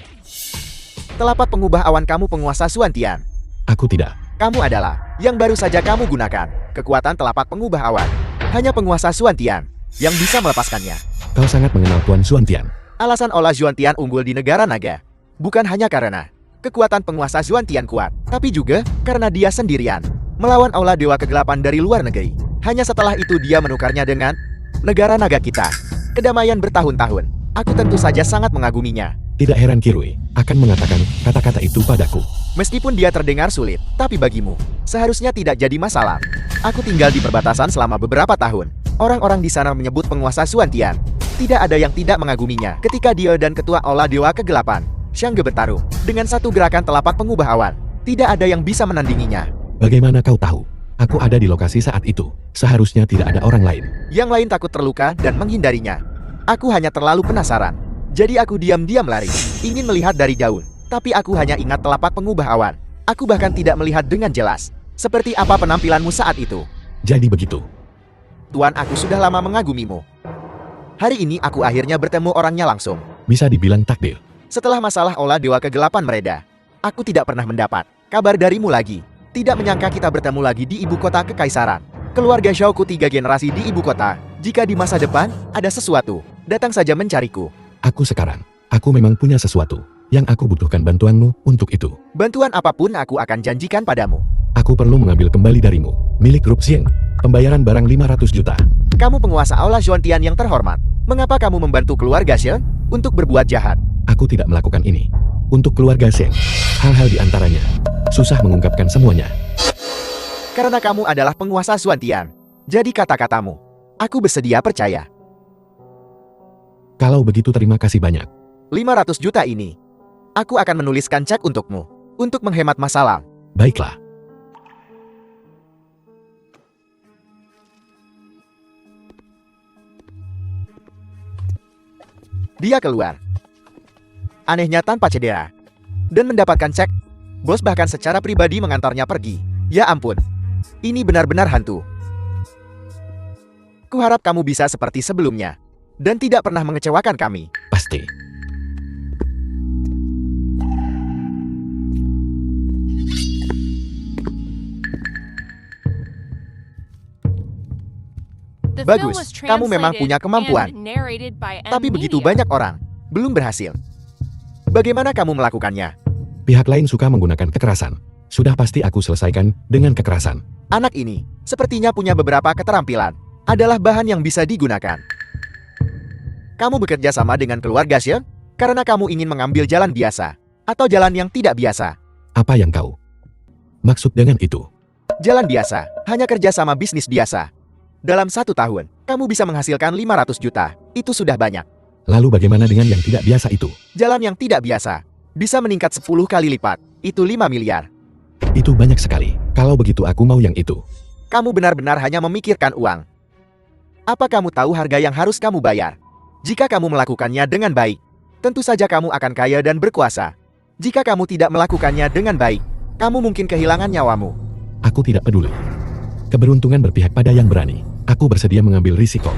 Telapak pengubah awan kamu penguasa Suantian. Aku tidak. Kamu adalah yang baru saja kamu gunakan. Kekuatan telapak pengubah awan. Hanya penguasa Suantian yang bisa melepaskannya. Kau sangat mengenal Tuan Xuantian. Alasan Aula Zhuangtian unggul di negara naga bukan hanya karena kekuatan penguasa Zhuangtian kuat, tapi juga karena dia sendirian melawan Aula Dewa Kegelapan dari luar negeri. Hanya setelah itu dia menukarnya dengan negara naga kita. Kedamaian bertahun-tahun. Aku tentu saja sangat mengaguminya. Tidak heran Kirui akan mengatakan kata-kata itu padaku. Meskipun dia terdengar sulit, tapi bagimu seharusnya tidak jadi masalah. Aku tinggal di perbatasan selama beberapa tahun. Orang-orang di sana menyebut penguasa Suantian. Tidak ada yang tidak mengaguminya ketika dia dan ketua Aula Dewa Kegelapan Xiangge bertarung dengan satu gerakan telapak pengubah awan. Tidak ada yang bisa menandinginya. Bagaimana kau tahu? Aku ada di lokasi saat itu. Seharusnya tidak ada orang lain. Yang lain takut terluka dan menghindarinya. Aku hanya terlalu penasaran. Jadi aku diam-diam lari, ingin melihat dari jauh. Tapi aku hanya ingat telapak pengubah awan. Aku bahkan tidak melihat dengan jelas. Seperti apa penampilanmu saat itu? Jadi begitu. Tuan, aku sudah lama mengagumimu. Hari ini aku akhirnya bertemu orangnya langsung. Bisa dibilang takdir. Setelah masalah Aula Dewa Kegelapan mereda, aku tidak pernah mendapat kabar darimu lagi. Tidak menyangka kita bertemu lagi di ibu kota kekaisaran. Keluarga Xiaoku 3 generasi di ibu kota. Jika di masa depan ada sesuatu, datang saja mencariku. Aku memang punya sesuatu yang aku butuhkan bantuanmu untuk itu. Bantuan apapun aku akan janjikan padamu. Aku perlu mengambil kembali darimu, milik grup Xieng, pembayaran barang 500 juta. Kamu penguasa Aula Zhuangtian yang terhormat. Mengapa kamu membantu keluarga Xieng untuk berbuat jahat? Aku tidak melakukan ini untuk keluarga Xieng. Hal-hal di antaranya susah mengungkapkan semuanya. Karena kamu adalah penguasa Zhuangtian. Jadi kata-katamu, aku bersedia percaya. Kalau begitu terima kasih banyak. 500 juta ini, aku akan menuliskan cek untukmu. Untuk menghemat masalah. Baiklah. Dia keluar. anehnya tanpa cedera. Dan mendapatkan cek, bos bahkan secara pribadi mengantarnya pergi. Ya ampun, ini benar-benar hantu. Kuharap kamu bisa seperti sebelumnya, dan tidak pernah mengecewakan kami. Pasti. Bagus, kamu memang punya kemampuan. Tapi begitu banyak orang, belum berhasil. Bagaimana kamu melakukannya? Pihak lain suka menggunakan kekerasan. Sudah pasti aku selesaikan dengan kekerasan. Anak ini, sepertinya punya beberapa keterampilan. Adalah bahan yang bisa digunakan. Kamu bekerja sama dengan keluarga Xion? Karena kamu ingin mengambil jalan biasa. Atau jalan yang tidak biasa. Apa yang kau maksud dengan itu? Jalan biasa, hanya kerja sama bisnis biasa. Dalam 1 tahun, kamu bisa menghasilkan 500 juta. Itu sudah banyak. Lalu bagaimana dengan yang tidak biasa itu? Jalan yang tidak biasa bisa meningkat 10 kali lipat. Itu 5 miliar. Itu banyak sekali. Kalau begitu aku mau yang itu. Kamu benar-benar hanya memikirkan uang. Apa kamu tahu harga yang harus kamu bayar? Jika kamu melakukannya dengan baik, tentu saja kamu akan kaya dan berkuasa. Jika kamu tidak melakukannya dengan baik, kamu mungkin kehilangan nyawamu. Aku tidak peduli. Keberuntungan berpihak pada yang berani. Aku bersedia mengambil risiko.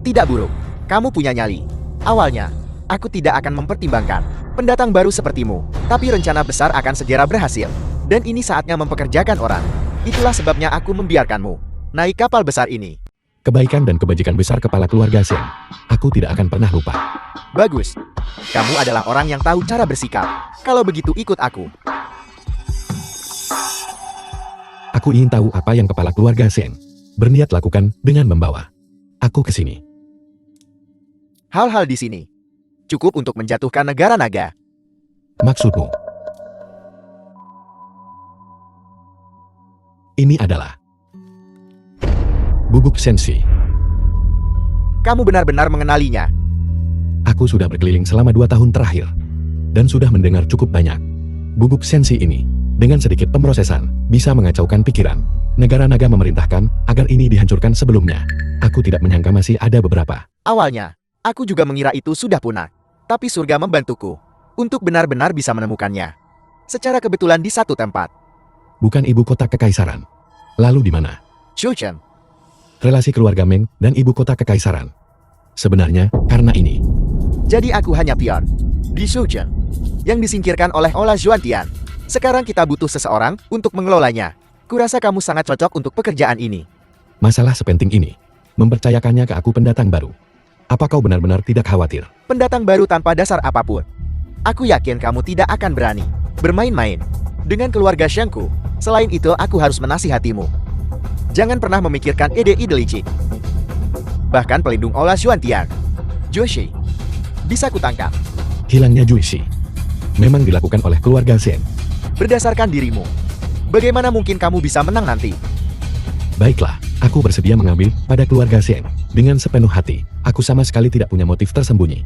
Tidak buruk. Kamu punya nyali. Awalnya, aku tidak akan mempertimbangkan pendatang baru sepertimu. Tapi rencana besar akan segera berhasil. Dan ini saatnya mempekerjakan orang. Itulah sebabnya aku membiarkanmu naik kapal besar ini. Kebaikan dan kebajikan besar kepala keluarga Xion. Aku tidak akan pernah lupa. Bagus. Kamu adalah orang yang tahu cara bersikap. Kalau begitu ikut aku. Aku ingin tahu apa yang kepala keluarga Xion berniat lakukan dengan membawa aku ke sini. Hal-hal di sini cukup untuk menjatuhkan negara naga. Maksudmu? Ini adalah bubuk sensi. Kamu benar-benar mengenalinya. Aku sudah berkeliling selama 2 tahun terakhir dan sudah mendengar cukup banyak. Bubuk sensi ini dengan sedikit pemrosesan bisa mengacaukan pikiran. Negara naga memerintahkan agar ini dihancurkan sebelumnya. Aku tidak menyangka masih ada beberapa. Awalnya, aku juga mengira itu sudah punah. Tapi surga membantuku untuk benar-benar bisa menemukannya. Secara kebetulan di satu tempat. Bukan ibu kota kekaisaran. Lalu di mana? Shouchen. Relasi keluarga Meng dan ibu kota kekaisaran. Sebenarnya, karena ini. Jadi aku hanya pion di Shouchen yang disingkirkan oleh Ola Zhuantian. Sekarang kita butuh seseorang untuk mengelolanya. Kurasa kamu sangat cocok untuk pekerjaan ini. Masalah sepenting ini, mempercayakannya ke aku pendatang baru. Apa kau benar-benar tidak khawatir? Pendatang baru tanpa dasar apapun. Aku yakin kamu tidak akan berani bermain-main dengan keluarga Shangku. Selain itu, aku harus menasihatimu. Jangan pernah memikirkan ide-ide licik. Bahkan pelindung Ola Zhuantian, Joshi, bisa kutangkap. Hilangnya Juicy memang dilakukan oleh keluarga Xion. Berdasarkan dirimu, bagaimana mungkin kamu bisa menang nanti? Baiklah, aku bersedia mengambil pada keluarga Xion dengan sepenuh hati. Aku sama sekali tidak punya motif tersembunyi.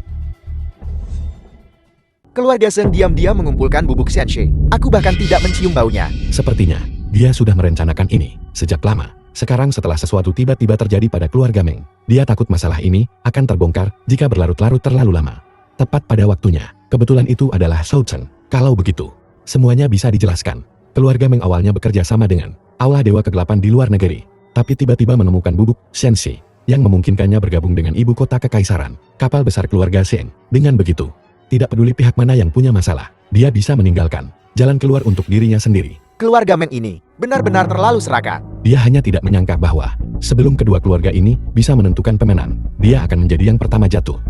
Keluarga Zheng diam-diam mengumpulkan bubuk Xianxi. Aku bahkan tidak mencium baunya. Sepertinya, dia sudah merencanakan ini sejak lama. Sekarang setelah sesuatu tiba-tiba terjadi pada keluarga Meng, dia takut masalah ini akan terbongkar jika berlarut-larut terlalu lama. Tepat pada waktunya, kebetulan itu adalah Shouchen. Kalau begitu, semuanya bisa dijelaskan. Keluarga Meng awalnya bekerja sama dengan Aula Dewa Kegelapan di luar negeri, tapi tiba-tiba menemukan bubuk Xianxi yang memungkinkannya bergabung dengan ibu kota kekaisaran, kapal besar keluarga Xion. Dengan begitu, tidak peduli pihak mana yang punya masalah, dia bisa meninggalkan jalan keluar untuk dirinya sendiri. Keluarga Meng ini benar-benar terlalu serakah. Dia hanya tidak menyangka bahwa sebelum kedua keluarga ini bisa menentukan pemenang, dia akan menjadi yang pertama jatuh.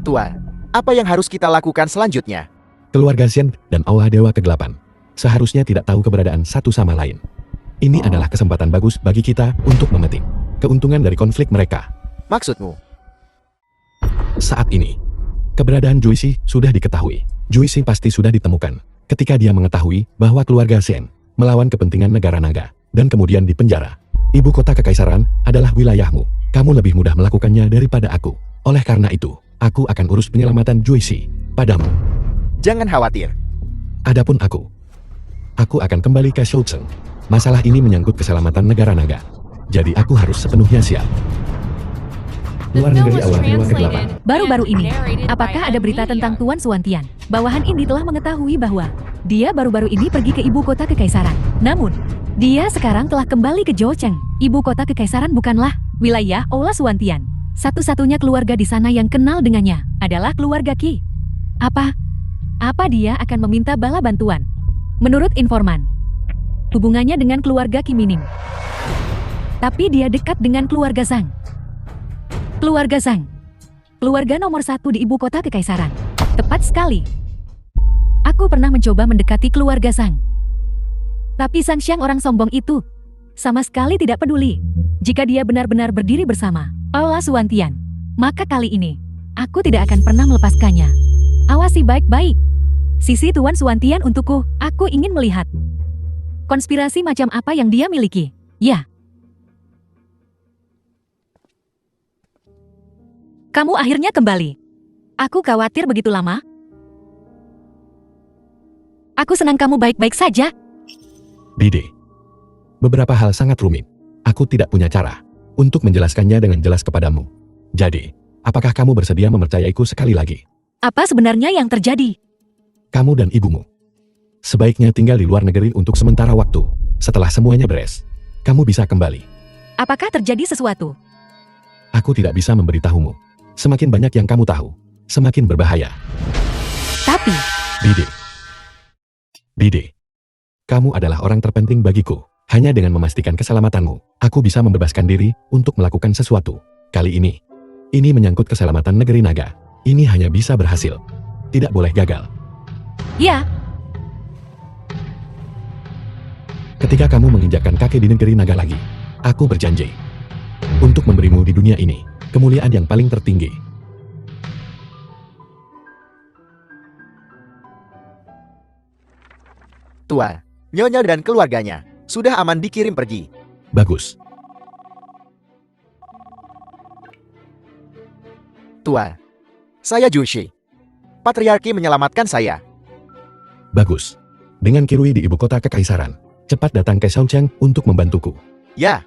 Tuan, apa yang harus kita lakukan selanjutnya? Keluarga Xion dan Aula Dewa Kegelapan seharusnya tidak tahu keberadaan satu sama lain. Ini adalah kesempatan bagus bagi kita untuk memetik keuntungan dari konflik mereka. Maksudmu? Saat ini, keberadaan Juicy sudah diketahui. Juicy pasti sudah ditemukan ketika dia mengetahui bahwa keluarga Xion melawan kepentingan negara naga dan kemudian dipenjara. Ibu kota kekaisaran adalah wilayahmu. Kamu lebih mudah melakukannya daripada aku. Oleh karena itu, aku akan urus penyelamatan Juicy padamu. Jangan khawatir. Adapun aku akan kembali ke Shouchen. Masalah ini menyangkut keselamatan negara naga. Jadi aku harus sepenuhnya siap. Luar negeri awal Dewa ke-8. Baru-baru ini, apakah ada berita tentang Tuan Suwantian? Bawahan ini telah mengetahui bahwa dia baru-baru ini pergi ke ibu kota kekaisaran. Namun, dia sekarang telah kembali ke Zhoucheng. Ibu kota kekaisaran bukanlah wilayah Aula Suwantian. Satu-satunya keluarga di sana yang kenal dengannya adalah keluarga Qi. Apa dia akan meminta bala bantuan? Menurut informan, hubungannya dengan keluarga Qi minim. Tapi dia dekat dengan keluarga Zhang. Keluarga Zhang, keluarga nomor 1 di ibu kota kekaisaran. Tepat sekali. Aku pernah mencoba mendekati keluarga Zhang. Tapi Zhang Xiang orang sombong itu sama sekali tidak peduli. Jika dia benar-benar berdiri bersama Aula Suwantian, maka kali ini aku tidak akan pernah melepaskannya. Awasi baik-baik sisi Tuan Suwantian untukku. Aku ingin melihat konspirasi macam apa yang dia miliki. Ya. Kamu akhirnya kembali. Aku khawatir begitu lama. Aku senang kamu baik-baik saja. Dide, beberapa hal sangat rumit. Aku tidak punya cara untuk menjelaskannya dengan jelas kepadamu. Jadi, apakah kamu bersedia mempercayaiku sekali lagi? Apa sebenarnya yang terjadi? Kamu dan ibumu sebaiknya tinggal di luar negeri untuk sementara waktu. Setelah semuanya beres, kamu bisa kembali. Apakah terjadi sesuatu? Aku tidak bisa memberitahumu. Semakin banyak yang kamu tahu, semakin berbahaya. Tapi, Dide, kamu adalah orang terpenting bagiku. Hanya dengan memastikan keselamatanmu, aku bisa membebaskan diri untuk melakukan sesuatu. Kali ini menyangkut keselamatan negeri naga. Ini hanya bisa berhasil. Tidak boleh gagal. ya, Ketika kamu menginjakkan kaki di negeri naga lagi, aku berjanji untuk memberimu di dunia ini kemuliaan yang paling tertinggi. Tuan, Nyonya dan keluarganya sudah aman dikirim pergi. Bagus. Tuan, saya Jushi. Patriarki menyelamatkan saya. Bagus. Dengan Kirui di ibu kota kekaisaran, cepat datang ke Zhoucheng untuk membantuku. Ya,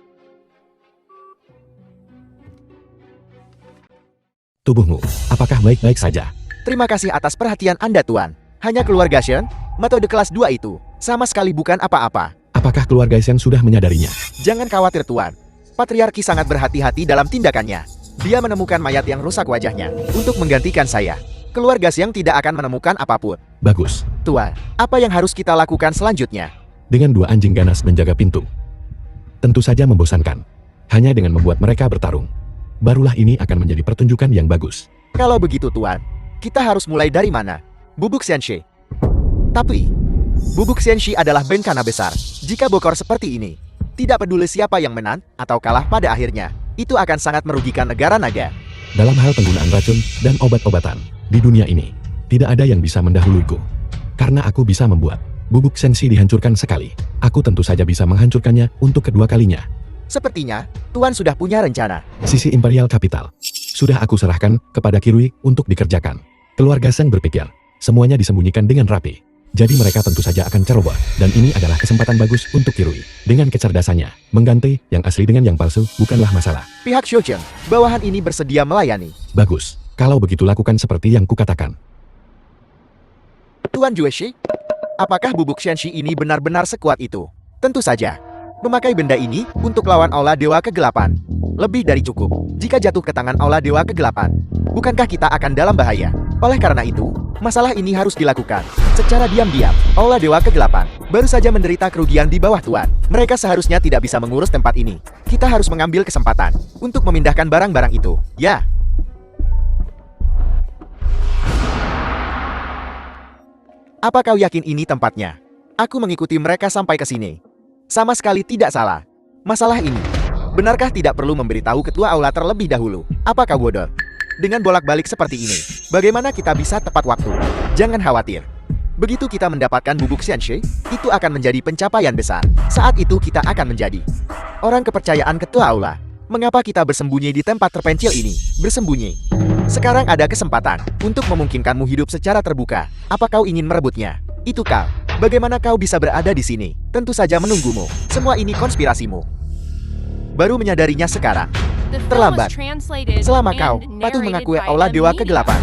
Tubuhmu, apakah baik-baik saja? terima kasih atas perhatian Anda, Tuan. Hanya keluarga Shen, metode kelas 2 itu sama sekali bukan apa-apa. Apakah keluarga Zhang sudah menyadarinya? Jangan khawatir, Tuan. Patriarki sangat berhati-hati dalam tindakannya. Dia menemukan mayat yang rusak wajahnya untuk menggantikan saya. Keluarga Xiang tidak akan menemukan apapun. Bagus. Tuan, apa yang harus kita lakukan selanjutnya? Dengan 2 anjing ganas menjaga pintu. Tentu saja membosankan. Hanya dengan membuat mereka bertarung, barulah ini akan menjadi pertunjukan yang bagus. Kalau begitu, Tuan, kita harus mulai dari mana? Bubuk Xianxi. Tapi, Bubuk Xianxi adalah bencana besar. Jika bokor seperti ini, tidak peduli siapa yang menang atau kalah pada akhirnya, itu akan sangat merugikan negara naga. Dalam hal penggunaan racun dan obat-obatan, di dunia ini, tidak ada yang bisa mendahuluiku. Karena aku bisa membuat Bubuk Xianxi dihancurkan sekali, aku tentu saja bisa menghancurkannya untuk kedua kalinya. Sepertinya, Tuan sudah punya rencana. Sisi Imperial Capital sudah aku serahkan kepada Kirui untuk dikerjakan. Keluarga Zhang berpikir, semuanya disembunyikan dengan rapi. Jadi mereka tentu saja akan ceroboh, dan ini adalah kesempatan bagus untuk Kirui. Dengan kecerdasannya, mengganti yang asli dengan yang palsu bukanlah masalah. Pihak Zhoucheng, bawahan ini bersedia melayani. Bagus, kalau begitu lakukan seperti yang kukatakan. Tuan Jueshi, apakah Bubuk Xianxi ini benar-benar sekuat itu? Tentu saja. Memakai benda ini untuk lawan Aula Dewa ke-8. Lebih dari cukup jika jatuh ke tangan Aula Dewa ke-8. Bukankah kita akan dalam bahaya? Oleh karena itu, masalah ini harus dilakukan secara diam-diam. Aula Dewa ke-8 baru saja menderita kerugian di bawah Tuan. Mereka seharusnya tidak bisa mengurus tempat ini. Kita harus mengambil kesempatan untuk memindahkan barang-barang itu. Ya. Apa kau yakin ini tempatnya? Aku mengikuti mereka sampai ke sini. Sama sekali tidak salah. Masalah ini, benarkah tidak perlu memberitahu ketua aula terlebih dahulu? Apa kau bodoh? Dengan bolak-balik seperti ini, bagaimana kita bisa tepat waktu? Jangan khawatir. Begitu kita mendapatkan Bubuk Xianxi, itu akan menjadi pencapaian besar. Saat itu kita akan menjadi orang kepercayaan ketua aula. Mengapa kita bersembunyi di tempat terpencil ini? Bersembunyi. Sekarang ada kesempatan untuk memungkinkanmu hidup secara terbuka. Apa kau ingin merebutnya? Itu kau. Bagaimana kau bisa berada di sini? Tentu saja menunggumu. Semua ini konspirasimu. Baru menyadarinya sekarang. Terlambat. Selama kau patuh mengakui Aula Dewa Kegelapan,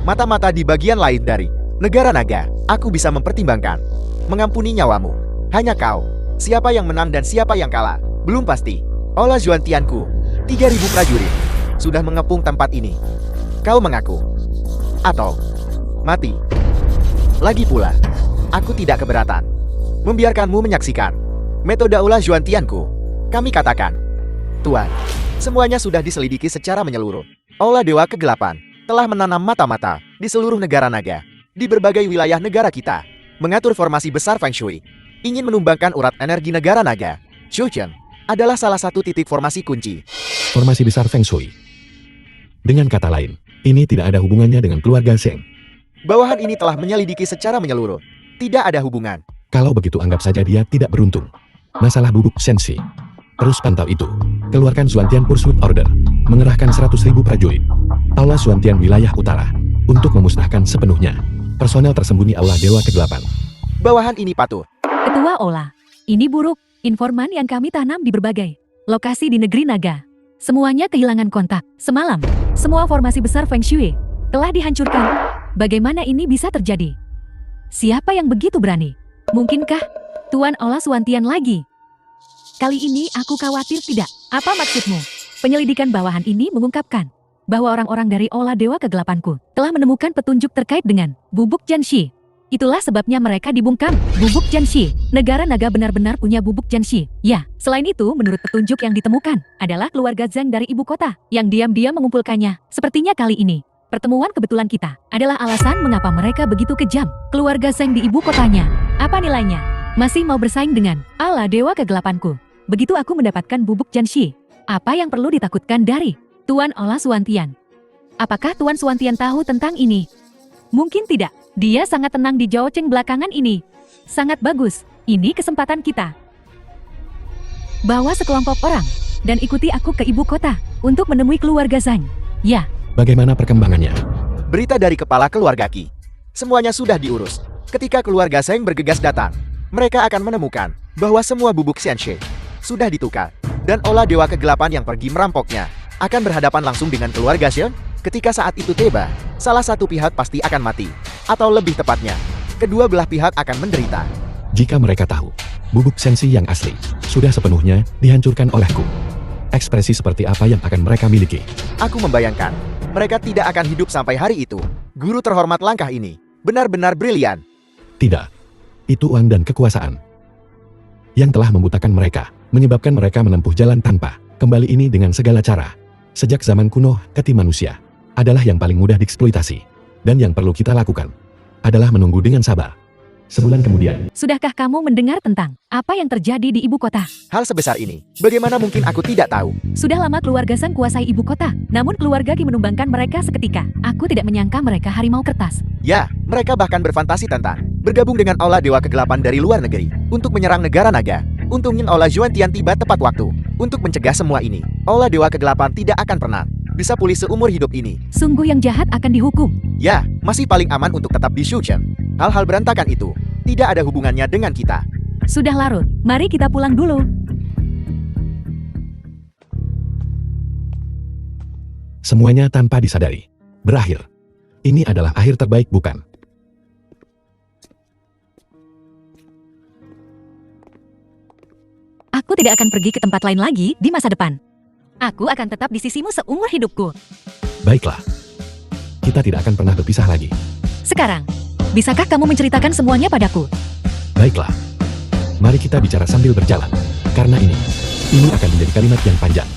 mata-mata di bagian lain dari negara naga, aku bisa mempertimbangkan mengampuni nyawamu. Hanya kau, siapa yang menang dan siapa yang kalah, belum pasti. Aula Juantianku, 3.000 prajurit sudah mengepung tempat ini. Kau mengaku atau mati. Lagi pula, aku tidak keberatan membiarkanmu menyaksikan metode Aula Juantianku. Kami katakan, Tuan, semuanya sudah diselidiki secara menyeluruh. Aula Dewa Kegelapan telah menanam mata-mata di seluruh negara naga, di berbagai wilayah negara kita, mengatur formasi besar Feng Shui, ingin menumbangkan urat energi negara naga. Shouchen adalah salah satu titik formasi kunci. Formasi besar Feng Shui. Dengan kata lain, ini tidak ada hubungannya dengan keluarga Zheng. Bawahan ini telah menyelidiki secara menyeluruh. Tidak ada hubungan. Kalau begitu anggap saja dia tidak beruntung. Masalah bubuk sensi. Terus pantau itu. Keluarkan Xuantian Pursuit Order. Mengerahkan 100.000 prajurit. Aula Xuantian wilayah utara. Untuk memusnahkan sepenuhnya personel tersembunyi Aula Dewa Kegelapan. Bawahan ini patuh. Ketua Ola, ini buruk. Informan yang kami tanam di berbagai lokasi di negeri naga. Semuanya kehilangan kontak. Semalam, semua formasi besar Feng Shui telah dihancurkan. Bagaimana ini bisa terjadi? Siapa yang begitu berani? Mungkinkah Tuan Aula Xuantian lagi? Kali ini aku khawatir tidak. Apa maksudmu? Penyelidikan bawahan ini mengungkapkan bahwa orang-orang dari Aula Dewa Kegelapanku telah menemukan petunjuk terkait dengan bubuk Jianxi. Itulah sebabnya mereka dibungkam. Bubuk Jianxi. Negara naga benar-benar punya bubuk Jianxi. Ya, selain itu menurut petunjuk yang ditemukan adalah keluarga Zhang dari ibu kota yang diam-diam mengumpulkannya. Sepertinya kali ini pertemuan kebetulan kita adalah alasan mengapa mereka begitu kejam. Keluarga Zhang di ibu kotanya. Apa nilainya? Masih mau bersaing dengan Aula Dewa Kegelapanku. Begitu aku mendapatkan bubuk Jianxi. Apa yang perlu ditakutkan dari Tuan Aula Xuantian? Apakah Tuan Xuantian tahu tentang ini? Mungkin tidak. Dia sangat tenang di Zhaocheng belakangan ini. Sangat bagus. Ini kesempatan kita. Bawa sekelompok orang dan ikuti aku ke ibu kota untuk menemui keluarga Zhang. Ya. Bagaimana perkembangannya? Berita dari kepala keluarga Qi. Semuanya sudah diurus. Ketika keluarga Zhang bergegas datang, mereka akan menemukan bahwa semua bubuk Xianxi sudah ditukar. Dan Aula Dewa Kegelapan yang pergi merampoknya akan berhadapan langsung dengan keluarga Xian. Ketika saat itu tiba, salah satu pihak pasti akan mati. Atau lebih tepatnya, kedua belah pihak akan menderita. Jika mereka tahu, bubuk sensi yang asli sudah sepenuhnya dihancurkan olehku. Ekspresi seperti apa yang akan mereka miliki? Aku membayangkan, mereka tidak akan hidup sampai hari itu. Guru terhormat, langkah ini benar-benar brilian. Tidak. Itu uang dan kekuasaan yang telah membutakan mereka, menyebabkan mereka menempuh jalan tanpa kembali ini dengan segala cara. Sejak zaman kuno, keti manusia adalah yang paling mudah dieksploitasi. Dan yang perlu kita lakukan adalah menunggu dengan sabar. Sebulan kemudian. Sudahkah kamu mendengar tentang apa yang terjadi di ibu kota? Hal sebesar ini, bagaimana mungkin aku tidak tahu? Sudah lama keluarga Zhang kuasai ibu kota, namun keluarga Qi menumbangkan mereka seketika. Aku tidak menyangka mereka harimau kertas. Ya, mereka bahkan berfantasi tentang bergabung dengan Aula Dewa Kegelapan dari luar negeri untuk menyerang negara naga. Untungnya Aula Juantian tiba tepat waktu untuk mencegah semua ini. Aula Dewa Kegelapan tidak akan pernah bisa pulih seumur hidup ini. Sungguh yang jahat akan dihukum. Ya, masih paling aman untuk tetap di Shouchen. Hal-hal berantakan itu tidak ada hubungannya dengan kita. Sudah larut, mari kita pulang dulu. Semuanya tanpa disadari berakhir. Ini adalah akhir terbaik, bukan? Aku tidak akan pergi ke tempat lain lagi di masa depan. Aku akan tetap di sisimu seumur hidupku. Baiklah. Kita tidak akan pernah berpisah lagi. Sekarang, bisakah kamu menceritakan semuanya padaku? Baiklah. Mari kita bicara sambil berjalan. Karena ini akan menjadi kalimat yang panjang.